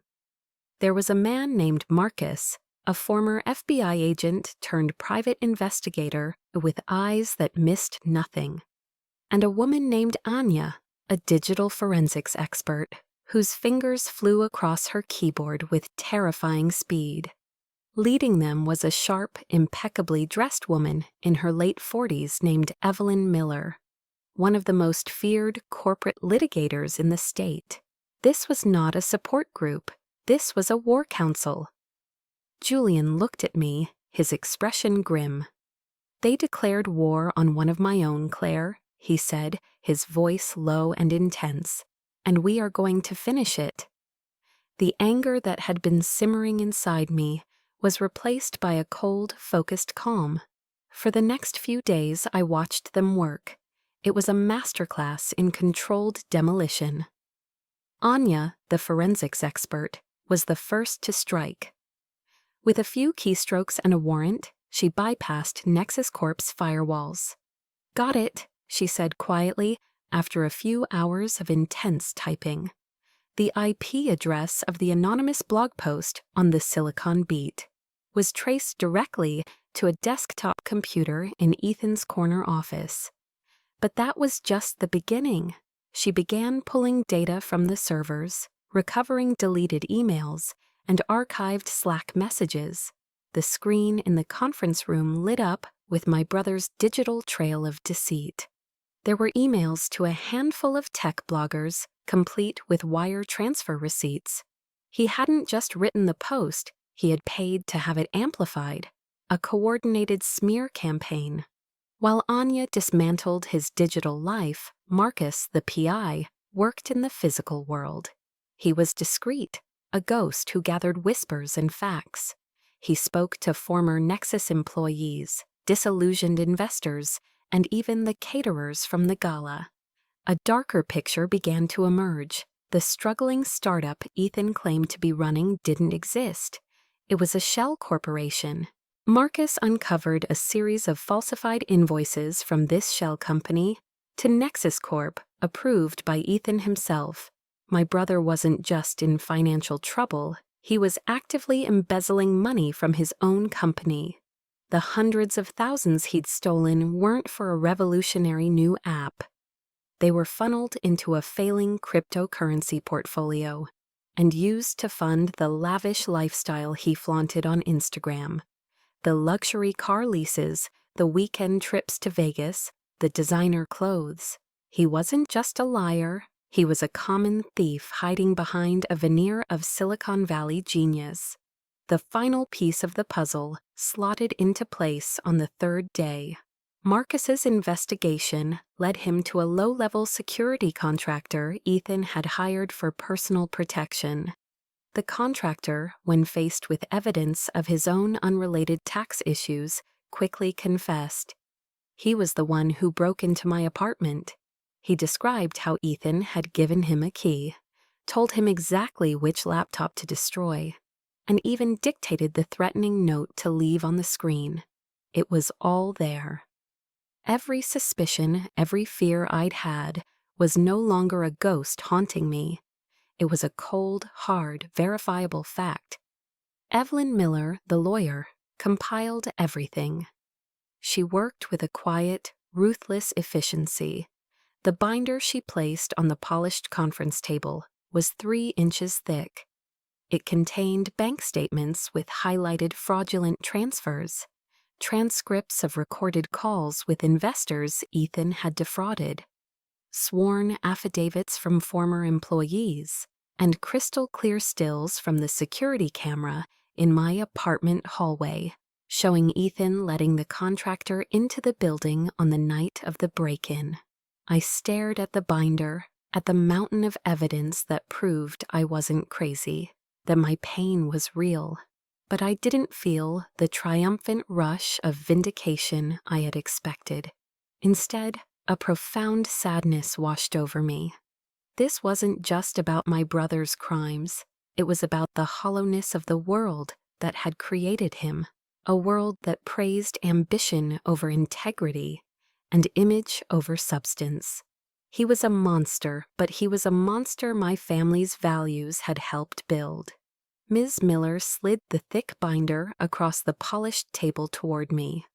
Speaker 1: There was a man named Marcus, a former FBI agent turned private investigator with eyes that missed nothing, and a woman named Anya, a digital forensics expert, whose fingers flew across her keyboard with terrifying speed. Leading them was a sharp, impeccably dressed woman in her late 40s named Evelyn Miller, one of the most feared corporate litigators in the state. This was not a support group. This was a war council. Julian looked at me, his expression grim. "They declared war on one of my own, Claire," he said, his voice low and intense, "and we are going to finish it." The anger that had been simmering inside me was replaced by a cold, focused calm. For the next few days, I watched them work. It was a masterclass in controlled demolition. Anya, the forensics expert, was the first to strike. With a few keystrokes and a warrant, she bypassed Nexus Corp's firewalls. "Got it," she said quietly after a few hours of intense typing. The IP address of the anonymous blog post on the Silicon Beat was traced directly to a desktop computer in Ethan's corner office. But that was just the beginning. She began pulling data from the servers, recovering deleted emails, and archived Slack messages. The screen in the conference room lit up with my brother's digital trail of deceit. There were emails to a handful of tech bloggers, complete with wire transfer receipts. He hadn't just written the post, He had paid to have it amplified, a coordinated smear campaign. While Anya dismantled his digital life, Marcus, the PI, worked in the physical world. He was discreet, a ghost who gathered whispers and facts. He spoke to former Nexus employees, disillusioned investors, and even the caterers from the gala. A darker picture began to emerge. The struggling startup Ethan claimed to be running didn't exist. It was a shell corporation. Marcus uncovered a series of falsified invoices from this shell company to Nexus Corp, approved by Ethan himself. My brother wasn't just in financial trouble, he was actively embezzling money from his own company. The hundreds of thousands he'd stolen weren't for a revolutionary new app. They were funneled into a failing cryptocurrency portfolio and used to fund the lavish lifestyle he flaunted on Instagram. The luxury car leases, the weekend trips to Vegas, the designer clothes. He wasn't just a liar, he was a common thief hiding behind a veneer of Silicon Valley genius. The final piece of the puzzle slotted into place on the third day. Marcus's investigation led him to a low-level security contractor Ethan had hired for personal protection. The contractor, when faced with evidence of his own unrelated tax issues, quickly confessed. He was the one who broke into my apartment. He described how Ethan had given him a key, told him exactly which laptop to destroy, and even dictated the threatening note to leave on the screen. It was all there. Every suspicion, every fear I'd had was no longer a ghost haunting me. It was a cold, hard, verifiable fact. Evelyn Miller, the lawyer, compiled everything. She worked with a quiet, ruthless efficiency. The binder she placed on the polished conference table was 3 inches thick. It contained bank statements with highlighted fraudulent transfers, transcripts of recorded calls with investors Ethan had defrauded, sworn affidavits from former employees, and crystal-clear stills from the security camera in my apartment hallway, showing Ethan letting the contractor into the building on the night of the break-in. I stared at the binder, at the mountain of evidence that proved I wasn't crazy, that my pain was real. But I didn't feel the triumphant rush of vindication I had expected. Instead, a profound sadness washed over me. This wasn't just about my brother's crimes. It was about the hollowness of the world that had created him, a world that praised ambition over integrity and image over substance. He was a monster, but he was a monster my family's values had helped build. Ms. Miller slid the thick binder across the polished table toward me.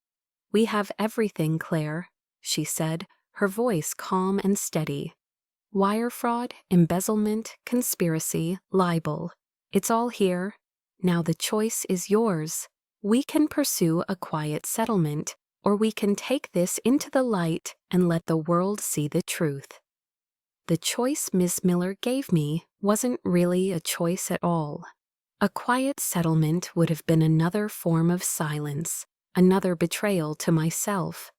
Speaker 1: "We have everything, Claire," she said, her voice calm and steady. "Wire fraud, embezzlement, conspiracy, libel. It's all here. Now the choice is yours. We can pursue a quiet settlement, or we can take this into the light and let the world see the truth." The choice Ms. Miller gave me wasn't really a choice at all. A quiet settlement would have been another form of silence, another betrayal to myself.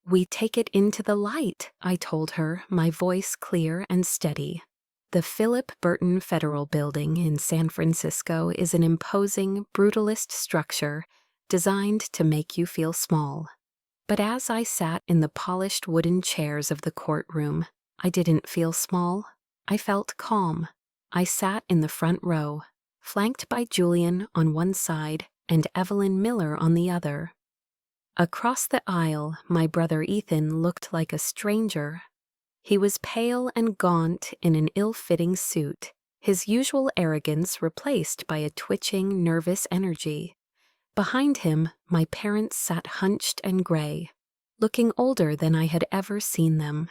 Speaker 1: "We take it into the light," I told her, my voice clear and steady. The Philip Burton Federal Building in San Francisco is an imposing, brutalist structure designed to make you feel small. But as I sat in the polished wooden chairs of the courtroom, I didn't feel small. I felt calm. I sat in the front row, flanked by Julian on one side and Evelyn Miller on the other. Across the aisle, my brother Ethan looked like a stranger. He was pale and gaunt in an ill-fitting suit, his usual arrogance replaced by a twitching, nervous energy. Behind him, my parents sat hunched and gray, looking older than I had ever seen them.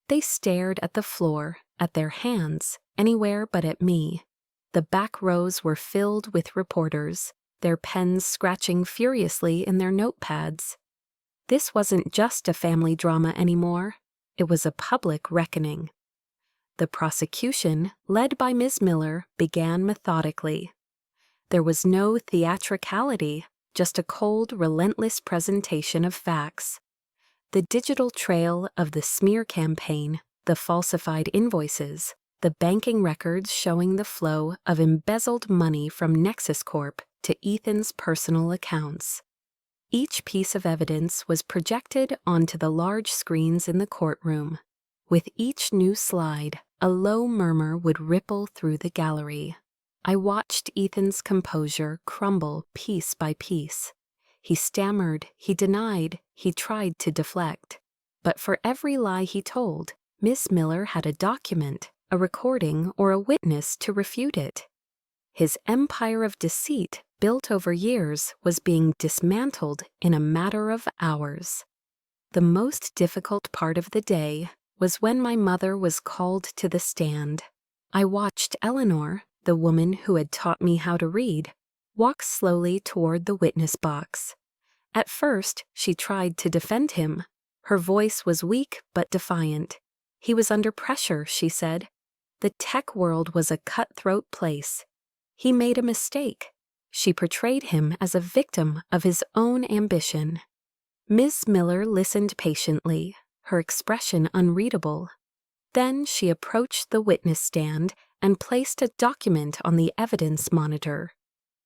Speaker 1: They stared at the floor, at their hands, anywhere but at me. The back rows were filled with reporters, their pens scratching furiously in their notepads. This wasn't just a family drama anymore. It was a public reckoning. The prosecution, led by Ms. Miller, began methodically. There was no theatricality, just a cold, relentless presentation of facts. The digital trail of the smear campaign, the falsified invoices, the banking records showing the flow of embezzled money from Nexus Corp to Ethan's personal accounts. Each piece of evidence was projected onto the large screens in the courtroom. With each new slide, a low murmur would ripple through the gallery. I watched Ethan's composure crumble piece by piece. He stammered, he denied, he tried to deflect. But for every lie he told, Miss Miller had a document, a recording, or a witness to refute it. His empire of deceit, built over years, was being dismantled in a matter of hours. The most difficult part of the day was when my mother was called to the stand. I watched Eleanor, the woman who had taught me how to read, walk slowly toward the witness box. At first, she tried to defend him. Her voice was weak but defiant. He was under pressure, she said. The tech world was a cutthroat place. He made a mistake. She portrayed him as a victim of his own ambition. Miss Miller listened patiently, her expression unreadable. Then she approached the witness stand and placed a document on the evidence monitor.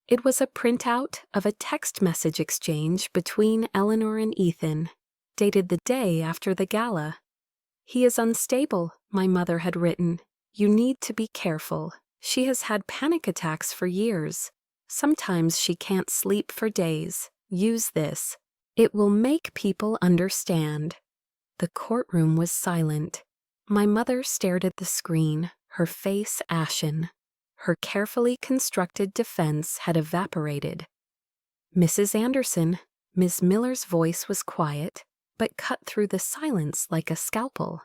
Speaker 1: It was a printout of a text message exchange between Eleanor and Ethan, dated the day after the gala. "He is unstable," my mother had written. "You need to be careful. She has had panic attacks for years. Sometimes she can't sleep for days. Use this. It will make people understand." The courtroom was silent. My mother stared at the screen, her face ashen. Her carefully constructed defense had evaporated. "Mrs. Anderson," Miss Miller's voice was quiet, but cut through the silence like a scalpel.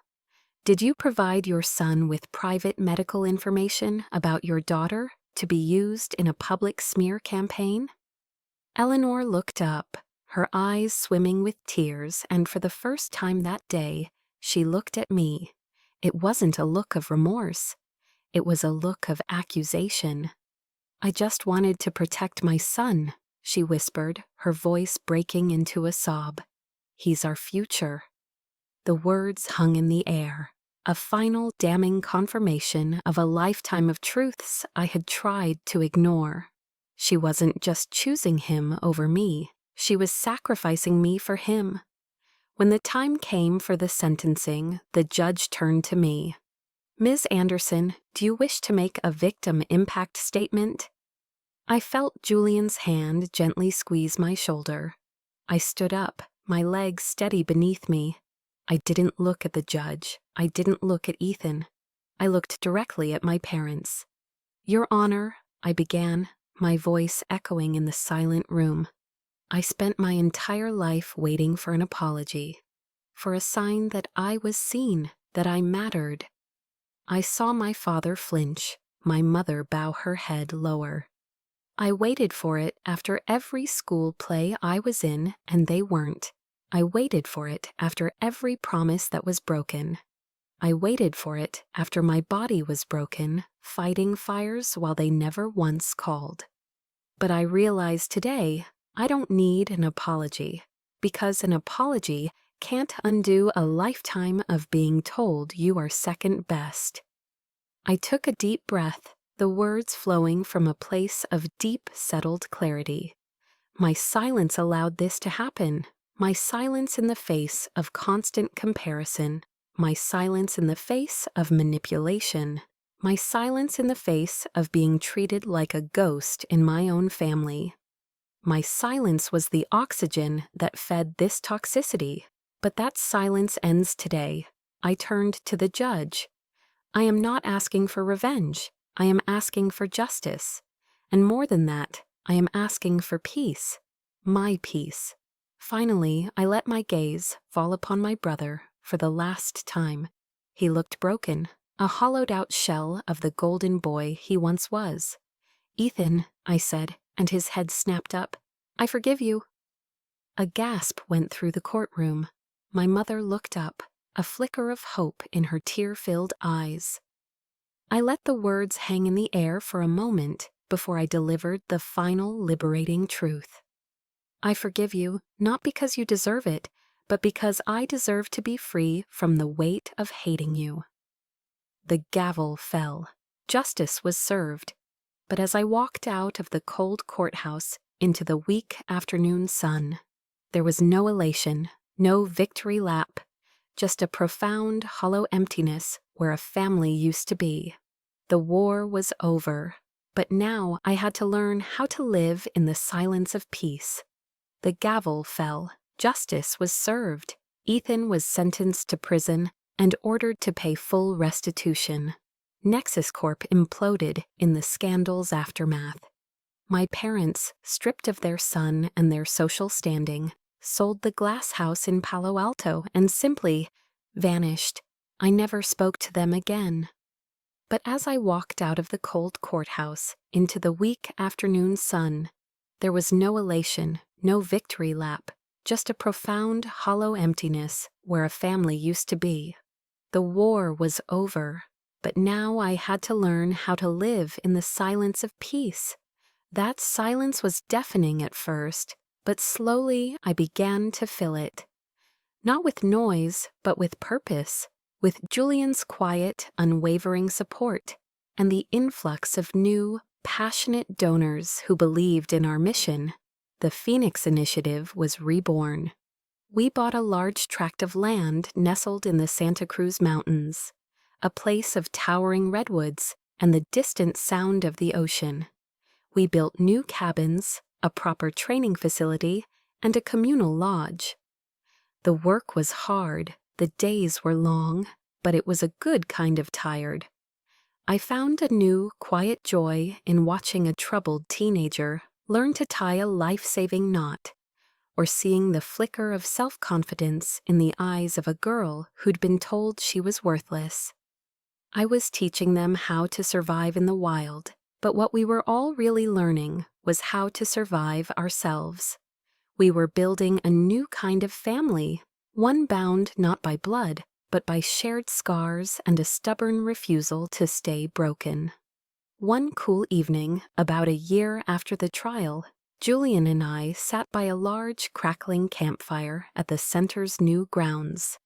Speaker 1: "Did you provide your son with private medical information about your daughter to be used in a public smear campaign?" Eleanor looked up, her eyes swimming with tears, and for the first time that day, she looked at me. It wasn't a look of remorse. It was a look of accusation. "I just wanted to protect my son," she whispered, her voice breaking into a sob. "He's our future." The words hung in the air, a final damning confirmation of a lifetime of truths I had tried to ignore. She wasn't just choosing him over me, she was sacrificing me for him. When the time came for the sentencing, the judge turned to me. "Ms. Anderson, do you wish to make a victim impact statement?" I felt Julian's hand gently squeeze my shoulder. I stood up, my legs steady beneath me. I didn't look at the judge. I didn't look at Ethan. I looked directly at my parents. "Your Honor," I began, my voice echoing in the silent room. "I spent my entire life waiting for an apology, for a sign that I was seen, that I mattered." I saw my father flinch, my mother bow her head lower. I waited for it after every school play I was in and they weren't. I waited for it after every promise that was broken. I waited for it after my body was broken, fighting fires while they never once called. But I realize today I don't need an apology, because an apology can't undo a lifetime of being told you are second best. I took a deep breath, the words flowing from a place of deep, settled clarity. My silence allowed this to happen. My silence in the face of constant comparison. My silence in the face of manipulation. My silence in the face of being treated like a ghost in my own family. My silence was the oxygen that fed this toxicity. But that silence ends today. I turned to the judge. I am not asking for revenge. I am asking for justice. And more than that, I am asking for peace. My peace. Finally, I let my gaze fall upon my brother for the last time. He looked broken, a hollowed-out shell of the golden boy he once was. "Ethan," I said, and his head snapped up. "I forgive you." A gasp went through the courtroom. My mother looked up, a flicker of hope in her tear-filled eyes. I let the words hang in the air for a moment, before I delivered the final liberating truth. I forgive you, not because you deserve it, but because I deserve to be free from the weight of hating you. The gavel fell. Justice was served. But as I walked out of the cold courthouse into the weak afternoon sun, there was no elation, no victory lap, just a profound, hollow emptiness where a family used to be. The war was over, but now I had to learn how to live in the silence of peace. The gavel fell. Justice was served. Ethan was sentenced to prison and ordered to pay full restitution. Nexus Corp imploded in the scandal's aftermath. My parents, stripped of their son and their social standing, sold the glass house in Palo Alto and simply vanished. I never spoke to them again. But as I walked out of the cold courthouse into the weak afternoon sun, there was no elation, no victory lap, just a profound, hollow emptiness where a family used to be. The war was over, but now I had to learn how to live in the silence of peace. That silence was deafening at first, but slowly I began to fill it. Not with noise, but with purpose, with Julian's quiet, unwavering support, and the influx of new, passionate donors who believed in our mission. The Phoenix Initiative was reborn. We bought a large tract of land nestled in the Santa Cruz Mountains, a place of towering redwoods and the distant sound of the ocean. We built new cabins, a proper training facility, and a communal lodge. The work was hard, the days were long, but it was a good kind of tired. I found a new, quiet joy in watching a troubled teenager learn to tie a life-saving knot, or seeing the flicker of self-confidence in the eyes of a girl who'd been told she was worthless. I was teaching them how to survive in the wild, but what we were all really learning was how to survive ourselves. We were building a new kind of family, one bound not by blood, but by shared scars and a stubborn refusal to stay broken. One cool evening, about a year after the trial, Julian and I sat by a large, crackling campfire at the center's new grounds.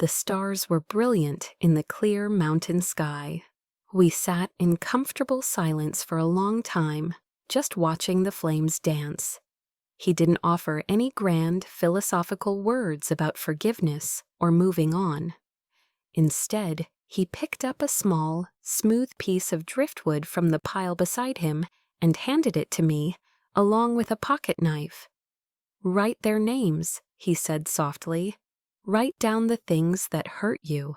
Speaker 1: The stars were brilliant in the clear mountain sky. We sat in comfortable silence for a long time, just watching the flames dance. He didn't offer any grand, philosophical words about forgiveness or moving on. Instead, he picked up a small, smooth piece of driftwood from the pile beside him and handed it to me, along with a pocket knife. "Write their names," he said softly. "Write down the things that hurt you."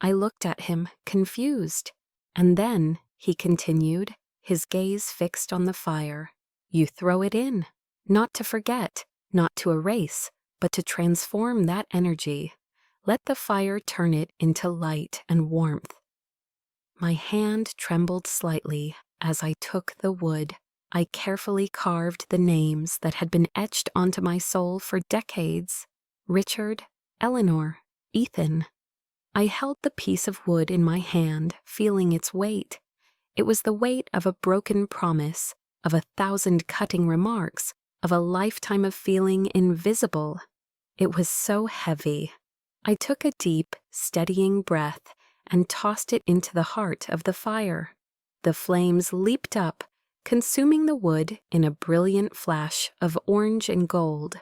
Speaker 1: I looked at him, confused. "And then," he continued, his gaze fixed on the fire, "you throw it in, not to forget, not to erase, but to transform that energy. Let the fire turn it into light and warmth." My hand trembled slightly as I took the wood. I carefully carved the names that had been etched onto my soul for decades: Richard, Eleanor, Ethan. I held the piece of wood in my hand, feeling its weight. It was the weight of a broken promise, of 1,000 cutting remarks, of a lifetime of feeling invisible. It was so heavy. I took a deep, steadying breath and tossed it into the heart of the fire. The flames leaped up, consuming the wood in a brilliant flash of orange and gold,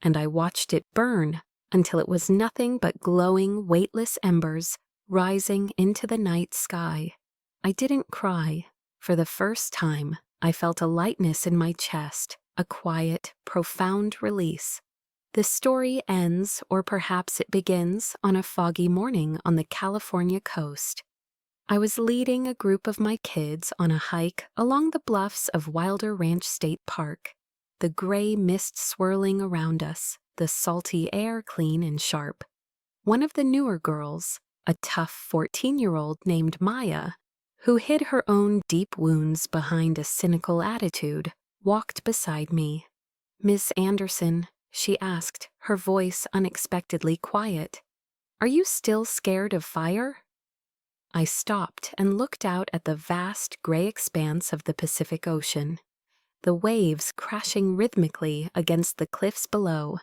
Speaker 1: and I watched it burn until it was nothing but glowing, weightless embers rising into the night sky. I didn't cry. For the first time, I felt a lightness in my chest, a quiet, profound release. The story ends, or perhaps it begins, on a foggy morning on the California coast. I was leading a group of my kids on a hike along the bluffs of Wilder Ranch State Park, the gray mist swirling around us, the salty air clean and sharp. One of the newer girls, a tough 14-year-old named Maya, who hid her own deep wounds behind a cynical attitude, walked beside me. "Miss Anderson," she asked, her voice unexpectedly quiet, "are you still scared of fire?" I stopped and looked out at the vast gray expanse of the Pacific Ocean, the waves crashing rhythmically against the cliffs below.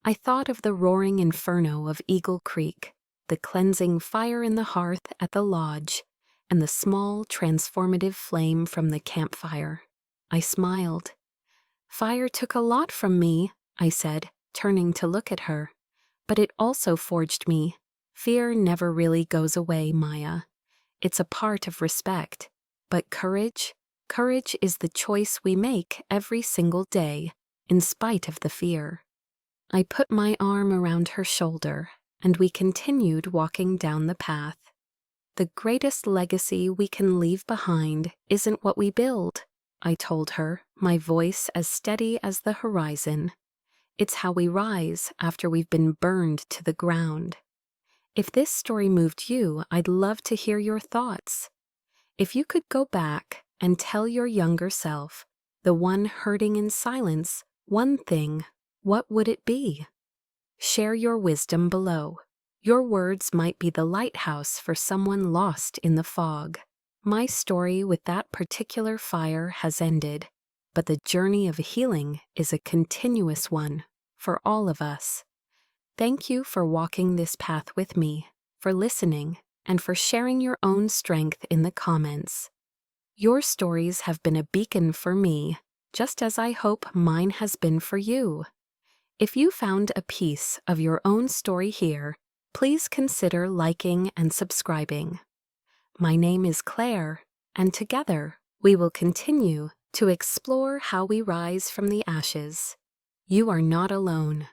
Speaker 1: I thought of the roaring inferno of Eagle Creek, the cleansing fire in the hearth at the lodge, and the small transformative flame from the campfire. I smiled. "Fire took a lot from me," I said, turning to look at her. "But it also forged me. Fear never really goes away, Maya. It's a part of respect. But courage is the choice we make every single day, in spite of the fear." I put my arm around her shoulder, and we continued walking down the path. "The greatest legacy we can leave behind isn't what we build," I told her, my voice as steady as the horizon. "It's how we rise after we've been burned to the ground." If this story moved you, I'd love to hear your thoughts. If you could go back and tell your younger self, the one hurting in silence, one thing, what would it be? Share your wisdom below. Your words might be the lighthouse for someone lost in the fog. My story with that particular fire has ended, but the journey of healing is a continuous one for all of us. Thank you for walking this path with me, for listening, and for sharing your own strength in the comments. Your stories have been a beacon for me, just as I hope mine has been for you. If you found a piece of your own story here, please consider liking and subscribing. My name is Claire, and together we will continue to explore how we rise from the ashes. You are not alone.